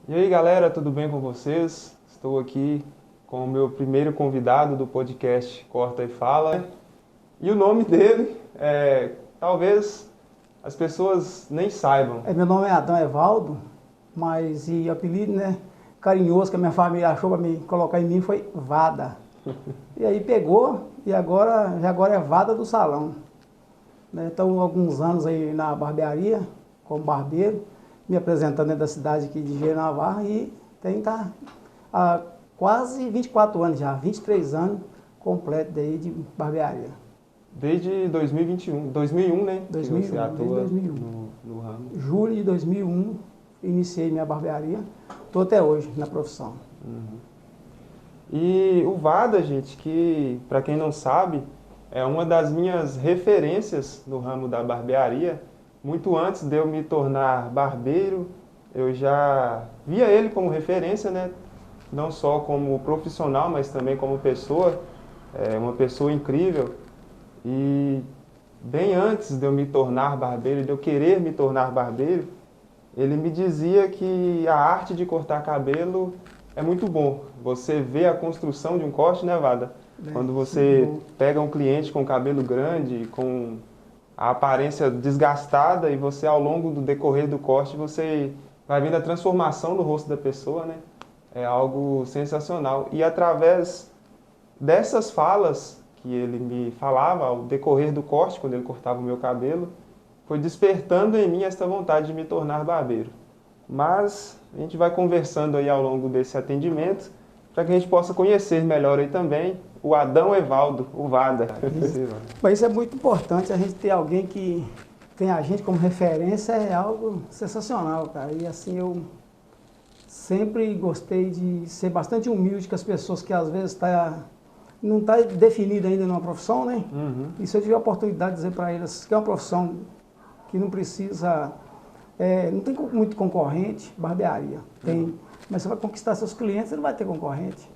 E aí galera, tudo bem com vocês? Estou aqui com o meu primeiro convidado do podcast Corta e Fala. E o nome dele, talvez as pessoas nem saibam. Meu nome é Adão Evaldo, mas o apelido, né, carinhoso que a minha família achou para me colocar em mim foi Vada. E aí pegou e agora é Vada do Salão. Então, alguns anos aí na barbearia, como barbeiro, me apresentando dentro da cidade aqui de Engenheiro Navarro e tá há quase 24 anos já, 23 anos completo daí de barbearia. Desde 2001, né? 2001, que você atua 2001. no ramo. Julho de 2001, iniciei minha barbearia, estou até hoje na profissão. E o Vada, gente, que para quem não sabe, é uma das minhas referências no ramo da barbearia. Muito antes de eu me tornar barbeiro, eu já via ele como referência, né? Não só como profissional, mas também como pessoa. É uma pessoa incrível. E bem antes de eu me tornar barbeiro, de eu querer me tornar barbeiro, ele me dizia que a arte de cortar cabelo é muito bom. Você vê a construção de um corte, né, Vada? Quando você pega um cliente com cabelo grande, com a aparência desgastada, e você, ao longo do decorrer do corte, você vai vendo a transformação no rosto da pessoa, né? É algo sensacional. E através dessas falas que ele me falava ao decorrer do corte, quando ele cortava o meu cabelo, foi despertando em mim esta vontade de me tornar barbeiro. Mas a gente vai conversando aí ao longo desse atendimento, para que a gente possa conhecer melhor aí também o Adão Evaldo, o Vada. Mas isso é muito importante, a gente ter alguém que tem a gente como referência é algo sensacional, cara. E assim, eu sempre gostei de ser bastante humilde com as pessoas que às vezes não está definida ainda numa profissão, né? E se eu tiver a oportunidade de dizer para eles que é uma profissão que não precisa, não tem muito concorrente, barbearia, tem. Mas você vai conquistar seus clientes, você não vai ter concorrente.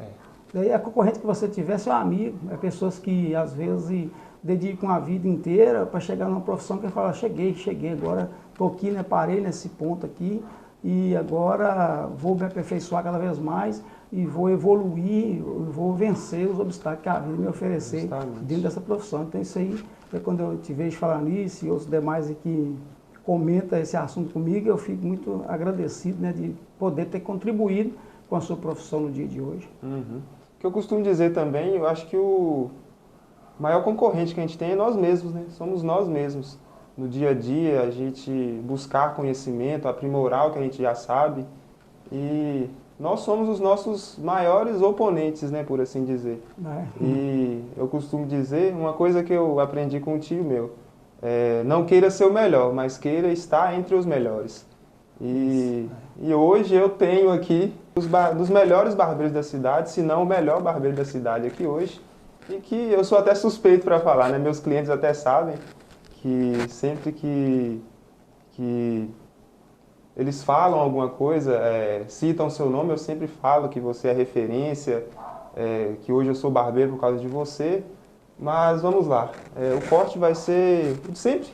Daí a concorrente que você tiver é seu amigo, é pessoas que às vezes dedicam a vida inteira para chegar numa profissão que fala, cheguei, agora estou aqui, né, parei nesse ponto aqui e agora vou me aperfeiçoar cada vez mais e vou evoluir, vou vencer os obstáculos que a vida me oferecer dentro dessa profissão. Então isso aí, quando eu te vejo falar nisso e os demais aqui comenta esse assunto comigo, eu fico muito agradecido, né, de poder ter contribuído com a sua profissão no dia de hoje. O que eu costumo dizer também, eu acho que o maior concorrente que a gente tem é nós mesmos, né? Somos nós mesmos. No dia a dia, a gente buscar conhecimento, aprimorar o que a gente já sabe. E nós somos os nossos maiores oponentes, né, por assim dizer. E eu costumo dizer, uma coisa que eu aprendi com um tio meu, não queira ser o melhor, mas queira estar entre os melhores. E hoje eu tenho aqui dos melhores barbeiros da cidade, se não o melhor barbeiro da cidade aqui hoje, e que eu sou até suspeito para falar, né? Meus clientes até sabem que sempre que eles falam alguma coisa, citam o seu nome, eu sempre falo que você é referência, que hoje eu sou barbeiro por causa de você. Mas vamos lá, o corte vai ser de sempre.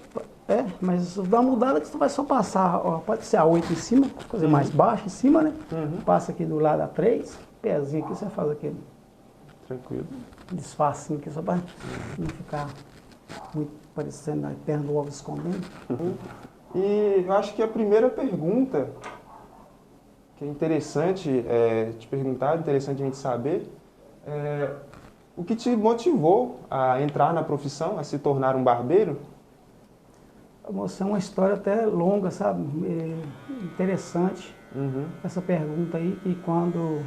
Mas dá uma mudada que você vai só passar, ó, pode ser a 8 em cima, fazer mais baixo em cima, né? Passa aqui do lado a 3, pezinho aqui, você faz aquele Tranquilo. desfacinho aqui, só para não ficar muito parecendo a perna do ovo escondendo. E eu acho que a primeira pergunta, que é interessante te perguntar, interessante a gente saber, o que te motivou a entrar na profissão, a se tornar um barbeiro? Moça, é uma história até longa, sabe? Interessante essa pergunta aí, que quando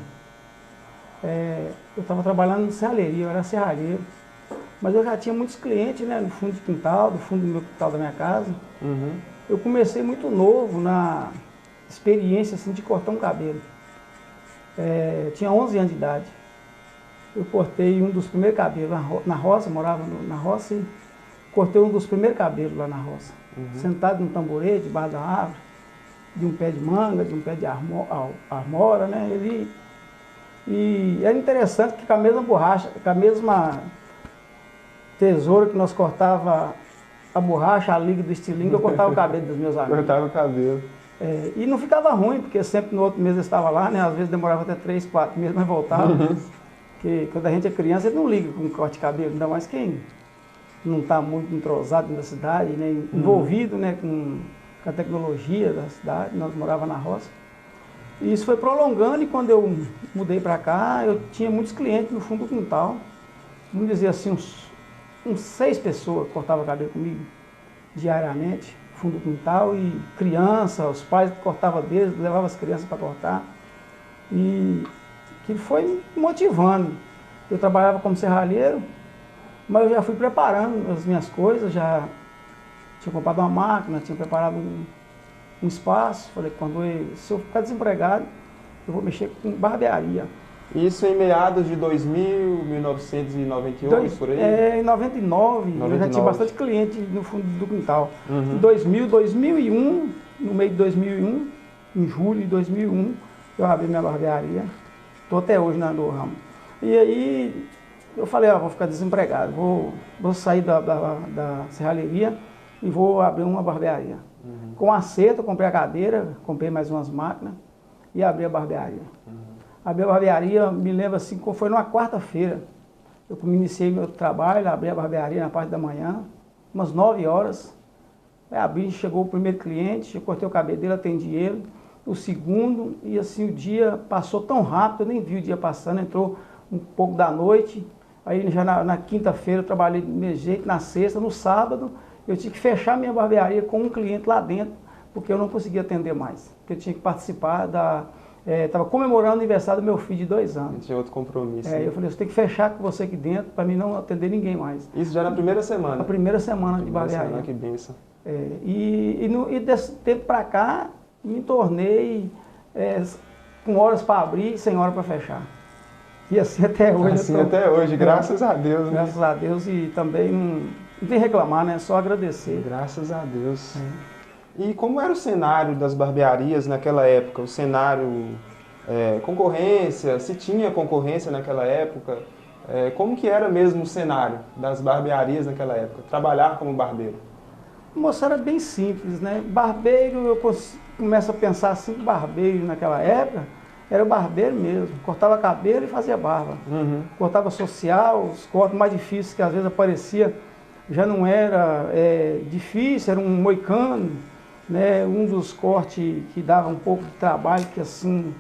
eu estava trabalhando em serralheria, eu era serralheiro, mas eu já tinha muitos clientes, né, no fundo de quintal, do fundo do meu quintal da minha casa. Eu comecei muito novo na experiência assim, de cortar um cabelo. Eu tinha 11 anos de idade. Eu cortei um dos primeiros cabelos na roça, morava na roça e cortei um dos primeiros cabelos lá na roça. Sentado num tamborete, debaixo da árvore, de um pé de manga, de um pé de armora, né? E era interessante que com a mesma borracha, com a mesma tesoura que nós cortava a borracha, a liga do estilingue, eu cortava o cabelo dos meus amigos. Cortava o cabelo. E não ficava ruim, porque sempre no outro mês eu estava lá, né? Às vezes demorava até 3, 4 meses, mas voltava. Porque quando a gente é criança, ele não liga com corte de cabelo, ainda mais quem não está muito entrosado na cidade, né? Envolvido, né? Com a tecnologia da cidade, nós morávamos na roça. E isso foi prolongando, e quando eu mudei para cá, eu tinha muitos clientes no fundo do quintal. Vamos dizer assim, uns 6 pessoas cortavam cabelo comigo diariamente, fundo do quintal, e criança, os pais cortavam deles, levavam as crianças para cortar. E que foi me motivando. Eu trabalhava como serralheiro, mas eu já fui preparando as minhas coisas, já tinha comprado uma máquina, tinha preparado um espaço. Falei, se eu ficar desempregado, eu vou mexer com barbearia. Isso em meados de 2000, 1998, por aí? Em 99, eu já tinha bastante cliente no fundo do quintal. Em 2000, 2001, no meio de 2001, em julho de 2001, eu abri minha barbearia. Estou até hoje no ramo. E aí eu falei, vou ficar desempregado, vou sair da serralheria e vou abrir uma barbearia. Com acerto, eu comprei a cadeira, comprei mais umas máquinas e abri a barbearia. Abri a barbearia, me lembro assim, foi numa quarta-feira. Eu iniciei meu trabalho, abri a barbearia na parte da manhã, umas 9 horas. Aí abri, chegou o primeiro cliente, eu cortei o cabelo dele, atendi ele. O segundo, e assim o dia passou tão rápido, eu nem vi o dia passando, entrou um pouco da noite. Aí já na quinta-feira eu trabalhei do mesmo jeito, na sexta, no sábado, eu tinha que fechar minha barbearia com um cliente lá dentro, porque eu não conseguia atender mais. Porque eu tinha que participar estava comemorando o aniversário do meu filho de 2 anos. Tinha outro compromisso. Eu falei, você tem que fechar com você aqui dentro, para mim não atender ninguém mais. Isso já na primeira semana? Na primeira semana de barbearia. Que bênção. E desse tempo para cá, me tornei com horas para abrir e sem hora para fechar. E assim até hoje. Assim até hoje, graças a Deus. Né? Graças a Deus, e também não tem reclamar, né? Só agradecer. Graças a Deus. E como era o cenário das barbearias naquela época? O cenário, concorrência, se tinha concorrência naquela época? Como que era mesmo o cenário das barbearias naquela época? Trabalhar como barbeiro? Moça, era bem simples, né? Barbeiro, eu começo a pensar assim, barbeiro naquela época, era o barbeiro mesmo. Cortava cabelo e fazia barba. Cortava social, os cortes mais difíceis que às vezes aparecia, já não era difícil, era um moicano, né? Um dos cortes que dava um pouco de trabalho, que assim,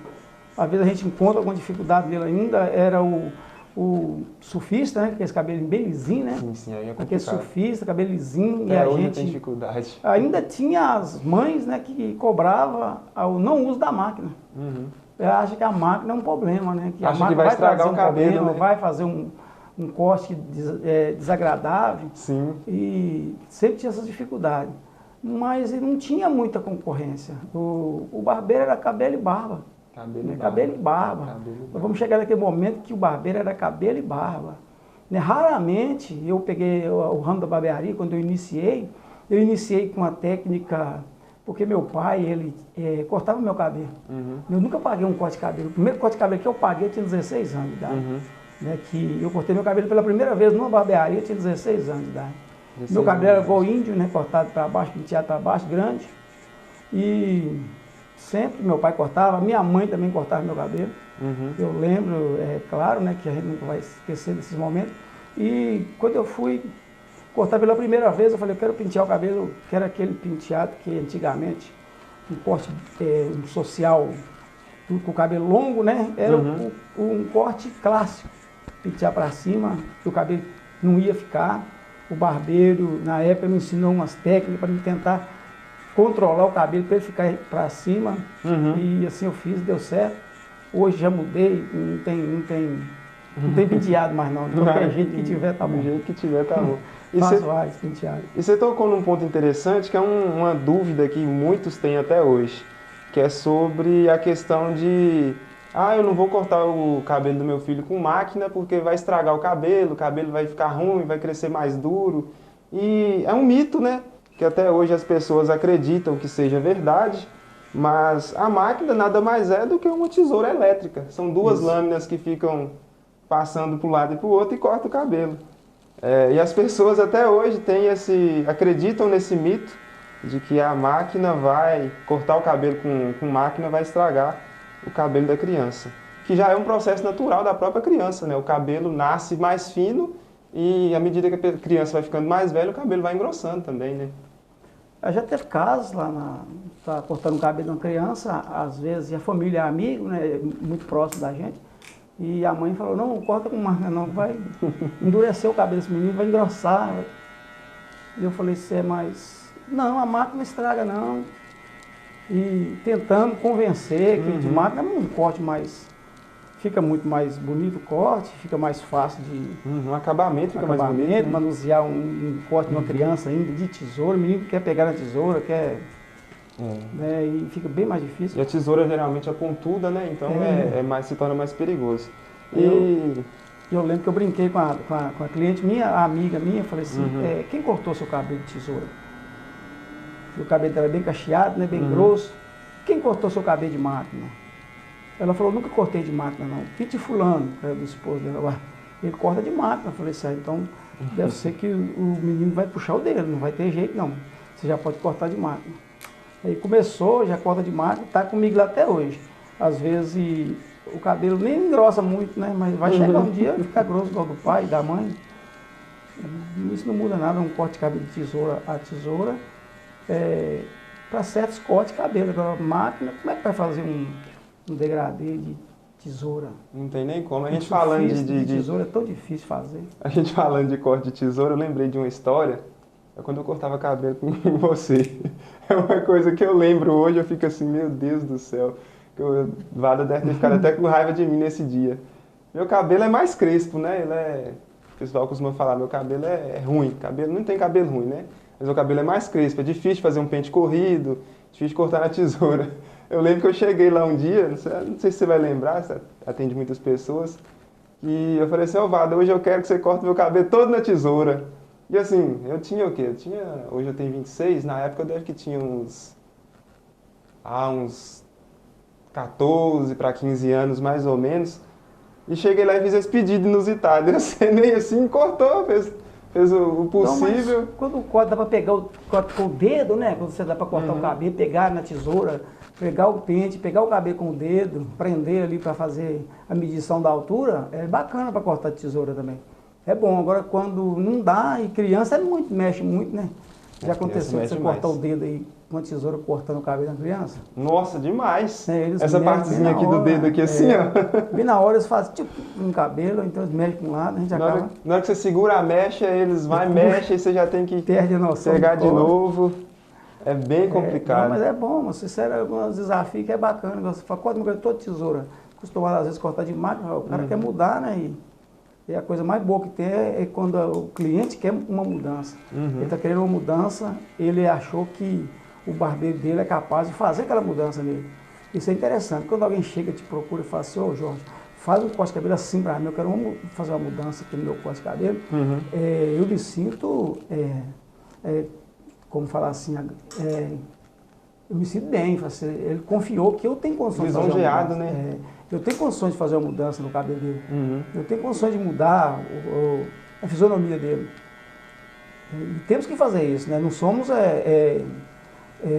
às vezes a gente encontra alguma dificuldade nele ainda, era o surfista, né? Que é esse cabelo bem lisinho, né? Sim, aí é complicado. Aquele surfista, cabelo lisinho. E a gente tem dificuldade. Ainda tinha as mães, né, que cobravam o não uso da máquina. Acha que a máquina é um problema, né? Que acha que vai estragar o cabelo, né? Vai fazer um corte desagradável. Sim. E sempre tinha essas dificuldades. Mas não tinha muita concorrência. O barbeiro era cabelo e barba. Cabelo e barba. Nós vamos chegar naquele momento que o barbeiro era cabelo e barba. Né? Raramente eu peguei o ramo da barbearia, quando eu iniciei com uma técnica, porque meu pai, ele cortava meu cabelo. Eu nunca paguei um corte de cabelo. O primeiro corte de cabelo que eu paguei, eu tinha 16 anos de idade. Né? Que eu cortei meu cabelo pela primeira vez numa barbearia, eu tinha 16 anos de idade. Meu cabelo era igual índio, né? Cortado para baixo, penteado para baixo, grande. E sempre meu pai cortava, minha mãe também cortava meu cabelo. Eu lembro, claro, né, que a gente não vai esquecer desses momentos. E quando eu fui cortar pela primeira vez, eu falei, eu quero pentear o cabelo, quero aquele penteado que antigamente, um corte um social, com o cabelo longo, né? Era um corte clássico. Pentear para cima, que o cabelo não ia ficar. O barbeiro, na época, me ensinou umas técnicas para me tentar controlar o cabelo para ele ficar para cima. E assim eu fiz, deu certo. Hoje já mudei, não tem penteado mais não. De qualquer jeito que tiver, tá bom. Do jeito que tiver, tá bom. Faço vários penteados. E você tocou num ponto interessante, que é uma dúvida que muitos têm até hoje, que é sobre a questão de... eu não vou cortar o cabelo do meu filho com máquina porque vai estragar o cabelo vai ficar ruim, vai crescer mais duro. E é um mito, né? Que até hoje as pessoas acreditam que seja verdade, mas a máquina nada mais é do que uma tesoura elétrica. São duas lâminas que ficam passando para um lado e para o outro e cortam o cabelo. E as pessoas até hoje acreditam nesse mito de que a máquina vai cortar o cabelo com máquina vai estragar o cabelo da criança. Que já é um processo natural da própria criança, né? O cabelo nasce mais fino e à medida que a criança vai ficando mais velha, o cabelo vai engrossando também, né? Já teve casos lá tá cortando o cabelo de uma criança, às vezes a família é amigo, né, muito próximo da gente, e a mãe falou, não corta com máquina não, vai endurecer o cabelo desse menino, vai engrossar. E eu falei, não, a máquina não estraga não. E tentando convencer que de máquina não corte mais, fica muito mais bonito o corte, fica mais fácil de... O acabamento fica mais bonito, né? Manusear um corte de uma criança ainda de tesoura, o menino quer pegar na tesoura, quer... Né, e fica bem mais difícil. E a tesoura geralmente é pontuda, né? Então se torna mais perigoso. Eu lembro que eu brinquei com a cliente minha, a amiga minha, falei assim, quem cortou seu cabelo de tesoura? O cabelo dela é bem cacheado, né, bem grosso. Quem cortou seu cabelo de máquina? Ela falou, nunca cortei de máquina não. Pete fulano, que era do esposo dela, ele corta de máquina. Eu falei assim, então deve ser que o menino vai puxar o dele, não vai ter jeito não. Você já pode cortar de máquina. Aí começou, já corta de máquina, está comigo lá até hoje. Às vezes o cabelo nem engrossa muito, né? Mas vai chegar um dia e ficar grosso igual do pai, da mãe. Isso não muda nada, um corte de cabelo de tesoura a tesoura. Para certos cortes de cabelo. Agora, máquina, como é que vai fazer um degradê de tesoura? Não tem nem como. A gente falando de tesoura é tão difícil fazer. A gente falando de corte de tesoura, eu lembrei de uma história. É quando eu cortava cabelo com você. É uma coisa que eu lembro hoje, eu fico assim, meu Deus do céu. O Vada deve ter ficado até com raiva de mim nesse dia. Meu cabelo é mais crespo, né? O pessoal costuma falar, meu cabelo é ruim. Não tem cabelo ruim, né? Mas o cabelo é mais crespo, é difícil fazer um pente corrido, difícil cortar na tesoura. Eu lembro que eu cheguei lá um dia, não sei se você vai lembrar, você atende muitas pessoas, e eu falei assim, Vada, hoje eu quero que você corte meu cabelo todo na tesoura. E assim, eu tinha o quê? Hoje eu tenho 26, na época eu deve que tinha uns 14 para 15 anos, mais ou menos. E cheguei lá e fiz esse pedido inusitado. Eu acenei assim, cortou, fez o possível. Não, quando o corte dá para pegar com o dedo, né? Quando você dá para cortar o cabelo, pegar na tesoura, pegar o pente, pegar o cabelo com o dedo, prender ali para fazer a medição da altura, é bacana para cortar de tesoura também. É bom. Agora, quando não dá, e criança mexe muito, né? Já aconteceu de você cortar o dedo aí com a tesoura cortando o cabelo da criança? Nossa, demais! Essa partezinha aqui do dedo aqui assim, ó. Bem na hora eles fazem tipo um cabelo, então eles mexem para um lado, a gente acaba... Na hora que você segura a mecha, eles mexem e você já tem que perde a noção pegar de novo. É bem complicado. Não, mas é bom, mas sincero, alguns desafios que é bacana. Você fala, corta uma toda tesoura. Acostumado às vezes cortar de máquina, o cara quer mudar, né? E a coisa mais boa que tem é quando o cliente quer uma mudança. Ele está querendo uma mudança, ele achou que o barbeiro dele é capaz de fazer aquela mudança nele. Isso é interessante. Quando alguém chega, te procura e fala assim, ô Jorge, faz um corte de cabelo assim para mim, eu quero fazer uma mudança aqui no meu corte de cabelo. Eu me sinto, como falar assim, eu me sinto bem. Ele confiou que eu tenho condições de fazer uma mudança. Né? Eu tenho condições de fazer uma mudança no cabelo dele. Eu tenho condições de mudar a fisionomia dele. E temos que fazer isso, né? Não somos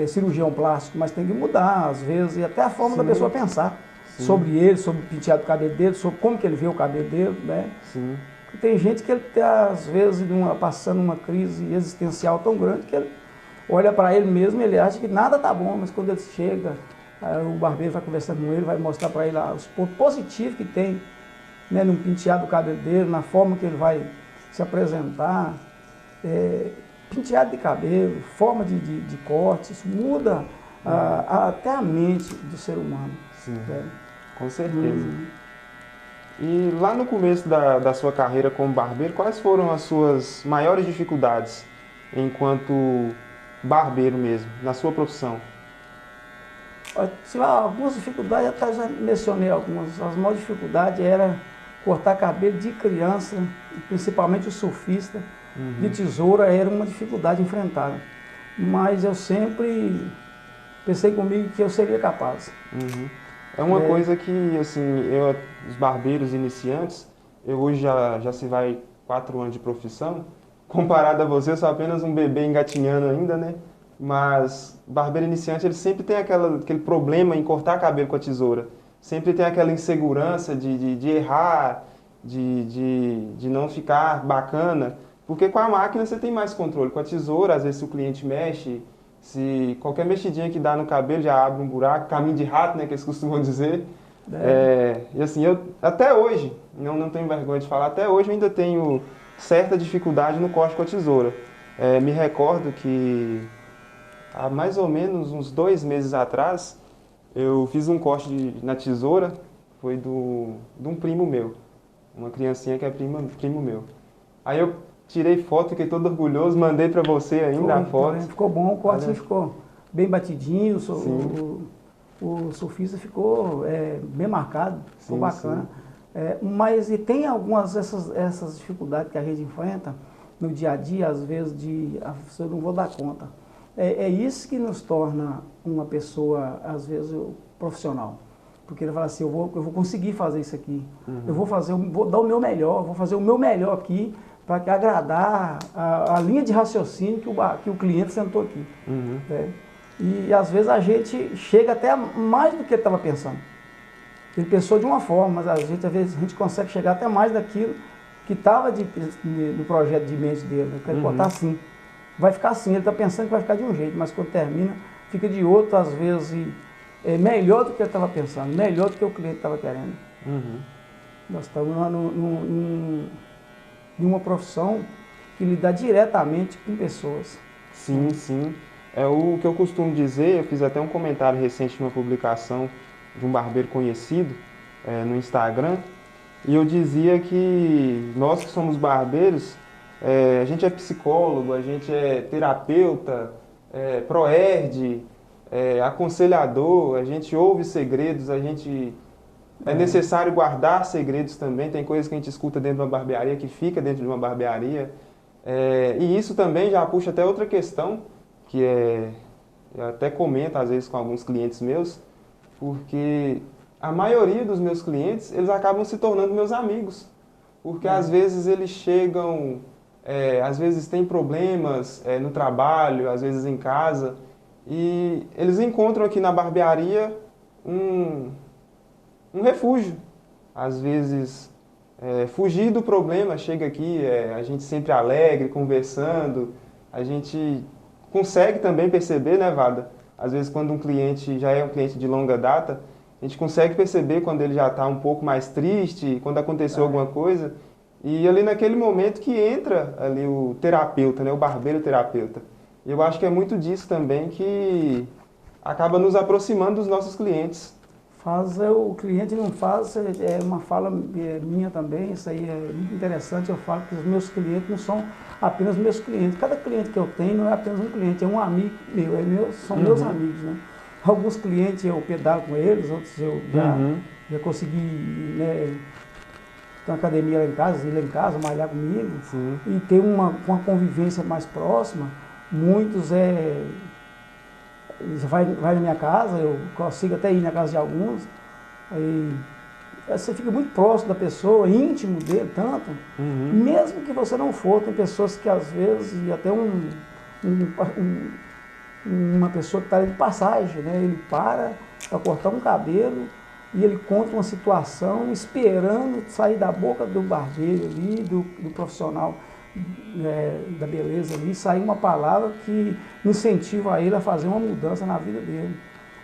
cirurgião plástico, mas tem que mudar, às vezes, e até a forma da pessoa pensar sobre ele, sobre o penteado do cabelo dele, sobre como que ele vê o cabelo dele, né? Tem gente que ele está, às vezes, passando uma crise existencial tão grande que ele olha para ele mesmo e ele acha que nada está bom, mas quando ele chega, o barbeiro vai conversando com ele, vai mostrar para ele os pontos positivos que tem, né, no penteado do cabelo dele, na forma que ele vai se apresentar. Penteado de cabelo, forma de corte, isso muda até a mente do ser humano. Sim, com certeza. E lá no começo da sua carreira como barbeiro, quais foram as suas maiores dificuldades enquanto barbeiro mesmo, na sua profissão? Tive algumas dificuldades, até já mencionei algumas. As maiores dificuldades era cortar cabelo de criança, principalmente o surfista, de tesoura, era uma dificuldade enfrentada. Mas eu sempre pensei comigo que eu seria capaz. É uma coisa que, assim, os barbeiros iniciantes, eu hoje já se vai 4 anos de profissão, comparado a você, eu sou apenas um bebê engatinhando ainda, né? mas barbeiro iniciante ele sempre tem aquele problema em cortar cabelo com a tesoura. Sempre tem aquela insegurança de errar, de não ficar bacana, porque com a máquina você tem mais controle. Com a tesoura, às vezes se o cliente mexe, se qualquer mexidinha que dá no cabelo já abre um buraco, caminho de rato, né, que eles costumam dizer. E assim, eu até hoje, não tenho vergonha de falar, até hoje eu ainda tenho certa dificuldade no corte com a tesoura. Me recordo que há mais ou menos uns 2 meses atrás, eu fiz um corte na tesoura, foi de um primo meu, uma criancinha que é primo meu. Aí eu tirei foto, fiquei todo orgulhoso, mandei para você ainda a foto. Ficou bom, o corte ficou bem batidinho, o surfista ficou bem marcado, ficou bacana. Mas e tem algumas essas dificuldades que a gente enfrenta no dia a dia, às vezes, eu não vou dar conta. É isso que nos torna uma pessoa, às vezes, profissional. Porque ele fala assim, eu vou conseguir fazer isso aqui. Eu vou dar o meu melhor, vou fazer o meu melhor aqui para agradar a linha de raciocínio que o cliente sentou aqui. E às vezes a gente chega até mais do que ele estava pensando. Ele pensou de uma forma, mas às vezes a gente consegue chegar até mais daquilo que estava no projeto de mente dele. Eu quero botar assim. Vai ficar assim, ele está pensando que vai ficar de um jeito, mas quando termina, fica de outro, às vezes, melhor do que ele estava pensando, melhor do que o cliente estava querendo. Nós estamos em uma profissão que lida diretamente com pessoas. Sim, sim. É o que eu costumo dizer, eu fiz até um comentário recente numa publicação de um barbeiro conhecido no Instagram, e eu dizia que nós que somos barbeiros, a gente é psicólogo, a gente é terapeuta, proerd, aconselhador, a gente ouve segredos, é necessário guardar segredos também, tem coisas que a gente escuta dentro de uma barbearia que fica dentro de uma barbearia. E isso também já puxa até outra questão, que eu até comento às vezes com alguns clientes meus, porque a maioria dos meus clientes, eles acabam se tornando meus amigos, porque às vezes eles chegam, às vezes tem problemas no trabalho, às vezes em casa, e eles encontram aqui na barbearia um refúgio. Às vezes, fugir do problema, chega aqui, a gente sempre alegre, conversando, a gente consegue também perceber, né, Wada? Às vezes quando um cliente já é um cliente de longa data, a gente consegue perceber quando ele já está um pouco mais triste, quando aconteceu alguma coisa, e ali naquele momento que entra ali o terapeuta, né, o barbeiro terapeuta. E eu acho que é muito disso também que acaba nos aproximando dos nossos clientes. O cliente não faz, é uma fala minha também, isso aí é muito interessante, eu falo que os meus clientes não são apenas meus clientes, cada cliente que eu tenho não é apenas um cliente, é um amigo meu, são meus amigos, né? Alguns clientes eu pedalo com eles, outros eu já consegui, né, ter uma academia lá em casa, ir lá em casa, malhar comigo, e ter uma convivência mais próxima. Muitos vai na minha casa, eu consigo até ir na casa de alguns, aí você fica muito próximo da pessoa, íntimo dele, tanto, mesmo que você não for, tem pessoas que às vezes, e até uma pessoa que está de passagem, né? Ele para cortar um cabelo e ele conta uma situação esperando sair da boca do barbeiro ali, do profissional da beleza ali, sair uma palavra que incentiva ele a fazer uma mudança na vida dele.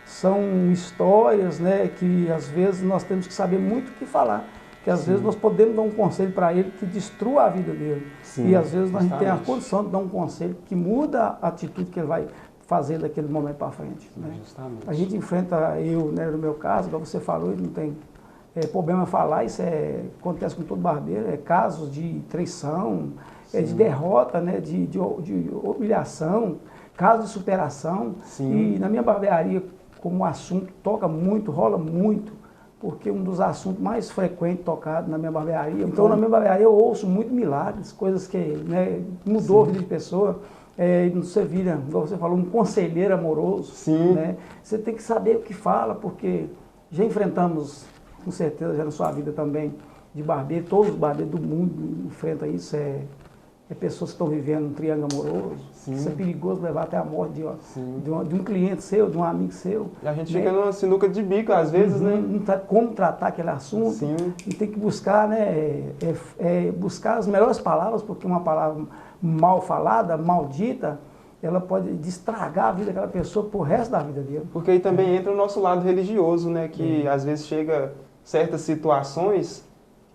São histórias, né, que às vezes nós temos que saber muito o que falar, que às vezes nós podemos dar um conselho para ele que destrua a vida dele. E às vezes nós temos a condição de dar um conselho que muda a atitude que ele vai fazer daquele momento para frente. Né? A gente enfrenta, né, no meu caso, como você falou, não tem problema falar, isso acontece com todo barbeiro, casos de traição, de derrota, né, de humilhação, casos de superação. E na minha barbearia, como o assunto toca muito, rola muito, porque um dos assuntos mais frequentes tocados na minha barbearia. Então, na minha barbearia eu ouço muito milagres, coisas que, né, mudou a vida de pessoa. Você vira, igual você falou, um conselheiro amoroso. Né? Você tem que saber o que fala, porque já enfrentamos, com certeza, já na sua vida também, de barbeiro, todos os barbeiros do mundo enfrentam isso. pessoas que estão vivendo um triângulo amoroso. Sim. Isso é perigoso levar até a morte Sim. de um cliente seu, de um amigo seu. E a gente né? fica numa sinuca de bico às vezes, né? Não sabe como tratar aquele assunto. Sim. E tem que buscar, né? Buscar as melhores palavras, porque uma palavra mal falada, maldita, ela pode estragar a vida daquela pessoa pro resto da vida dele. Porque aí também entra o nosso lado religioso, né? Que às vezes chega certas situações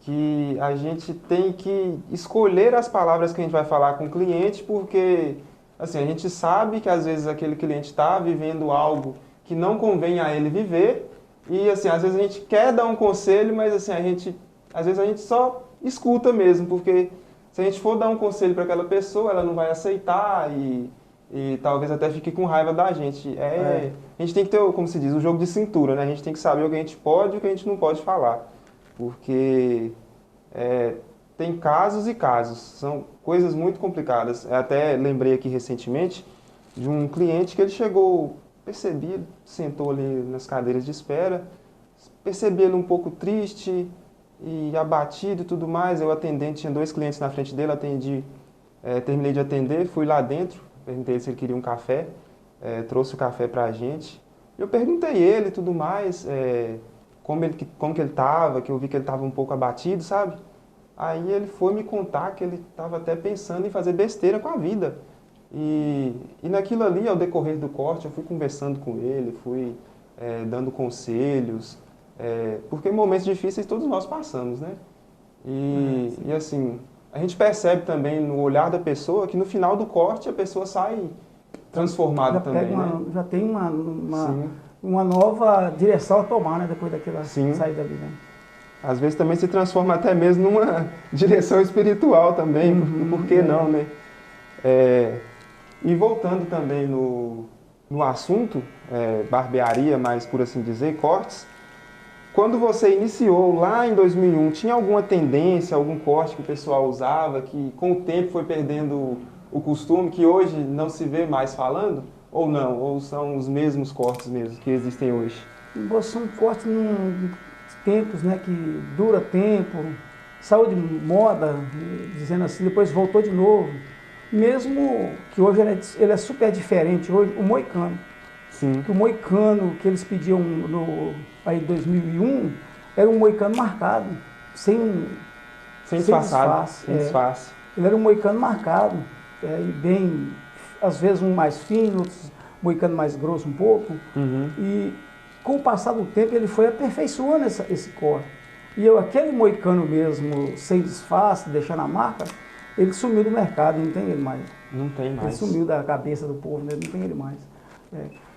que a gente tem que escolher as palavras que a gente vai falar com o cliente, porque assim, a gente sabe que às vezes aquele cliente está vivendo algo que não convém a ele viver, e assim, às vezes a gente quer dar um conselho, mas assim, às vezes a gente só escuta mesmo, porque se a gente for dar um conselho para aquela pessoa, ela não vai aceitar e talvez até fique com raiva da gente. A gente tem que ter, como se diz, o jogo de cintura, né? A gente tem que saber o que a gente pode e o que a gente não pode falar. Porque tem casos e casos, são coisas muito complicadas. Eu até lembrei aqui recentemente de um cliente que ele chegou, percebi, sentou ali nas cadeiras de espera, percebi ele um pouco triste e abatido e tudo mais. Eu atendendo, tinha 2 clientes na frente dele, atendi, terminei de atender, fui lá dentro, perguntei se ele queria um café, trouxe o café pra gente. Eu perguntei ele e tudo mais, como que ele estava, que eu vi que ele estava um pouco abatido, sabe? Aí ele foi me contar que ele estava até pensando em fazer besteira com a vida. E naquilo ali, ao decorrer do corte, eu fui conversando com ele, fui dando conselhos, porque momentos difíceis todos nós passamos, né? E assim, a gente percebe também no olhar da pessoa que no final do corte a pessoa sai transformada também, né? Já tem uma nova direção a tomar, né? Depois daquela Sim. saída ali, né? Às vezes também se transforma até mesmo numa direção espiritual também, por que não, né? E voltando também no assunto, barbearia, mas por assim dizer, cortes, quando você iniciou lá em 2001, tinha alguma tendência, algum corte que o pessoal usava, que com o tempo foi perdendo o costume, que hoje não se vê mais falando? Ou não? Ou são os mesmos cortes mesmo que existem hoje? São cortes tempos, né, que dura tempo, saiu de moda, dizendo assim, depois voltou de novo. Mesmo que hoje ele é super diferente, hoje o moicano. Sim. Que o moicano que eles pediam aí em 2001 era um moicano marcado, sem disfarce. Ele era um moicano marcado, e bem, às vezes um mais fino, outros moicano mais grosso um pouco. Uhum. E com o passar do tempo ele foi aperfeiçoando esse corte. E aquele moicano mesmo, sem disfarce, deixando a marca, ele sumiu do mercado, não tem ele mais. Não tem mais. Ele sumiu da cabeça do povo, né? Não tem ele mais.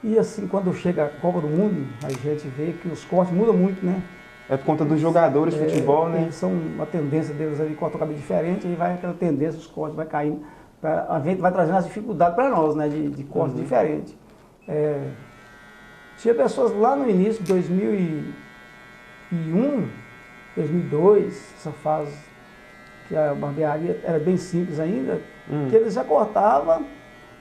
E assim, quando chega a Copa do Mundo, a gente vê que os cortes mudam muito, né? É por conta dos jogadores de futebol, né? Eles são uma tendência deles ali, cortam o cabelo diferente, e vai aquela tendência, os cortes vai caindo. A gente vai trazendo as dificuldades para nós, né? De cortes diferentes. Tinha pessoas lá no início de 2001, 2002, essa fase que a barbearia era bem simples ainda, que eles já cortavam,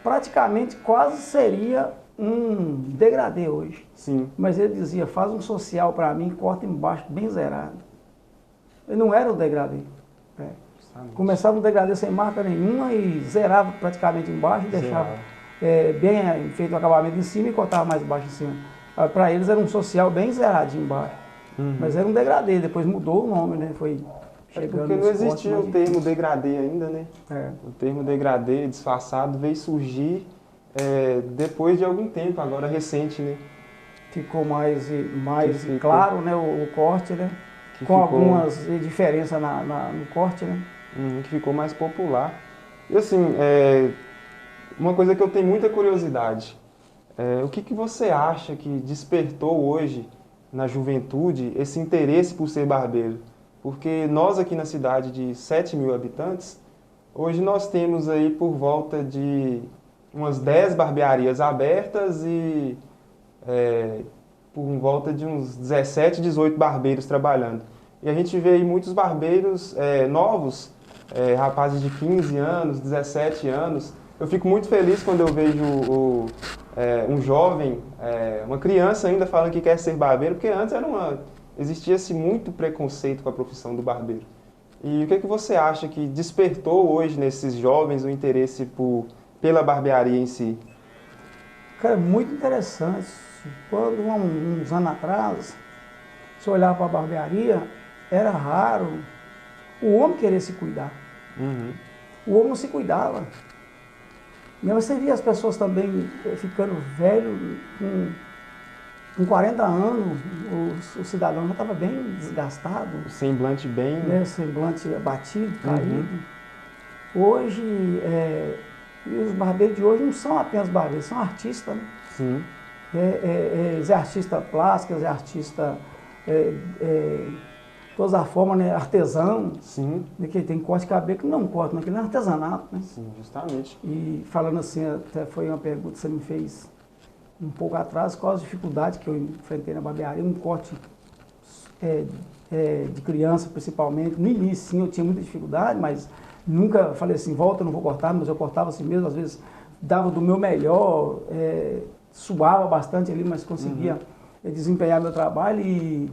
praticamente quase seria um degradê hoje. Sim. Mas ele dizia, faz um social para mim, corta embaixo bem zerado. Ele não era o degradê. Começava um degradê sem marca nenhuma e zerava praticamente embaixo e deixava bem feito o acabamento em cima e cortava mais baixo em cima. Para eles era um social bem zeradinho embaixo. Mas era um degradê, depois mudou o nome, né? Foi chegando. Porque não existia o termo degradê ainda, né? O termo degradê, disfarçado, veio surgir depois de algum tempo, agora recente, né? Ficou mais claro, né? O corte, né? Com algumas diferenças no corte, né? Que ficou mais popular. E assim, uma coisa que eu tenho muita curiosidade, o que você acha que despertou hoje na juventude esse interesse por ser barbeiro? Porque nós aqui na cidade de 7 mil habitantes, hoje nós temos aí por volta de umas 10 barbearias abertas e por volta de uns 17, 18 barbeiros trabalhando. E a gente vê aí muitos barbeiros novos, rapazes de 15 anos, 17 anos. Eu fico muito feliz quando eu vejo um jovem, uma criança ainda falando que quer ser barbeiro, porque antes existia-se muito preconceito com a profissão do barbeiro. E o que você acha que despertou hoje nesses jovens o interesse pela barbearia em si? Cara, muito interessante. Quando, uns anos atrás, se olhar para a barbearia, era raro o homem querer se cuidar. Uhum. O homem não se cuidava. Mas você via as pessoas também ficando velho, com 40 anos, o cidadão já estava bem desgastado, O semblante bem... né? O semblante abatido, caído. Uhum. Hoje, e os barbeiros de hoje não são apenas barbeiros, são artistas, né? Sim. Eles é artista plástico, é artista, todas as formas, né? Artesão, Sim. né? Que tem corte de cabelo que não corta, mas aquilo é artesanato, né? Sim, justamente. E falando assim, até foi uma pergunta que você me fez um pouco atrás, quais as dificuldades que eu enfrentei na barbearia, um corte de criança principalmente. No início, sim, eu tinha muita dificuldade, mas nunca falei assim, volta, eu não vou cortar, mas eu cortava assim mesmo, às vezes dava do meu melhor, suava bastante ali, mas conseguia desempenhar meu trabalho e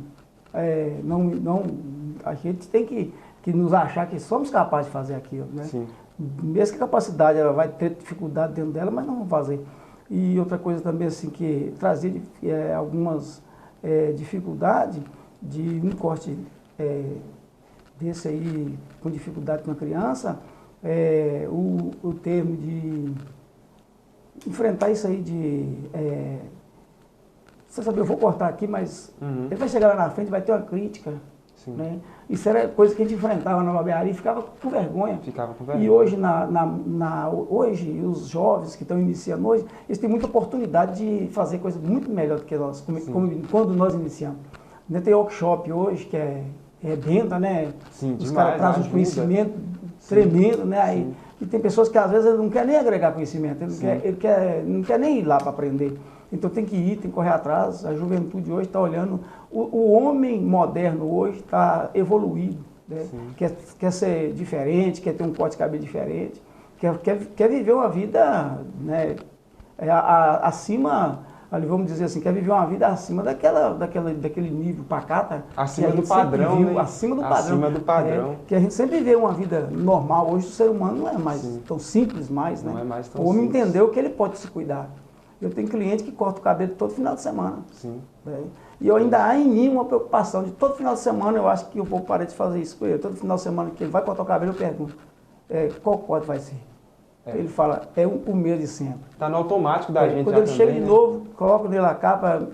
a gente tem que nos achar que somos capazes de fazer aquilo, né? Sim. Mesmo que a capacidade ela vai ter dificuldade dentro dela, mas não vamos fazer. E outra coisa também assim que trazia algumas dificuldades de um corte desse aí com dificuldade com a criança, o termo de enfrentar isso aí você sabe, eu vou cortar aqui, mas ele vai chegar lá na frente, vai ter uma crítica. Sim. Né? Isso era coisa que a gente enfrentava na barbearia e ficava com vergonha. Ficava com vergonha. E hoje, hoje, os jovens que estão iniciando hoje, eles têm muita oportunidade de fazer coisa muito melhor do que nós, como quando nós iniciamos. Tem workshop hoje, que é benta, né? Sim, os caras trazem um conhecimento tremendo, né? Aí, e tem pessoas que às vezes ele não quer nem agregar conhecimento, ele não quer nem ir lá para aprender. Então tem que ir, tem que correr atrás. A juventude hoje está olhando. O homem moderno hoje está evoluído, né? Quer ser diferente, quer ter um corte de cabelo diferente, quer viver uma vida, né, acima, ali vamos dizer assim, quer viver uma vida acima daquele nível pacata. Acima do padrão, né? Acima do padrão. Acima do padrão. Que a gente sempre viveu uma vida normal. Hoje o ser humano não é mais tão simples mais, né? Não é mais tão o homem simples. entendeu que ele pode se cuidar. Eu tenho cliente que corta o cabelo todo final de semana. Sim. Né? E eu ainda há em mim uma preocupação de todo final de semana, eu acho que eu vou parar de fazer isso com ele. Todo final de semana que ele vai cortar o cabelo, eu pergunto, qual corte vai ser? Ele fala, o mesmo de sempre. Está no automático da gente. Quando ele chega de novo, coloco nele a capa,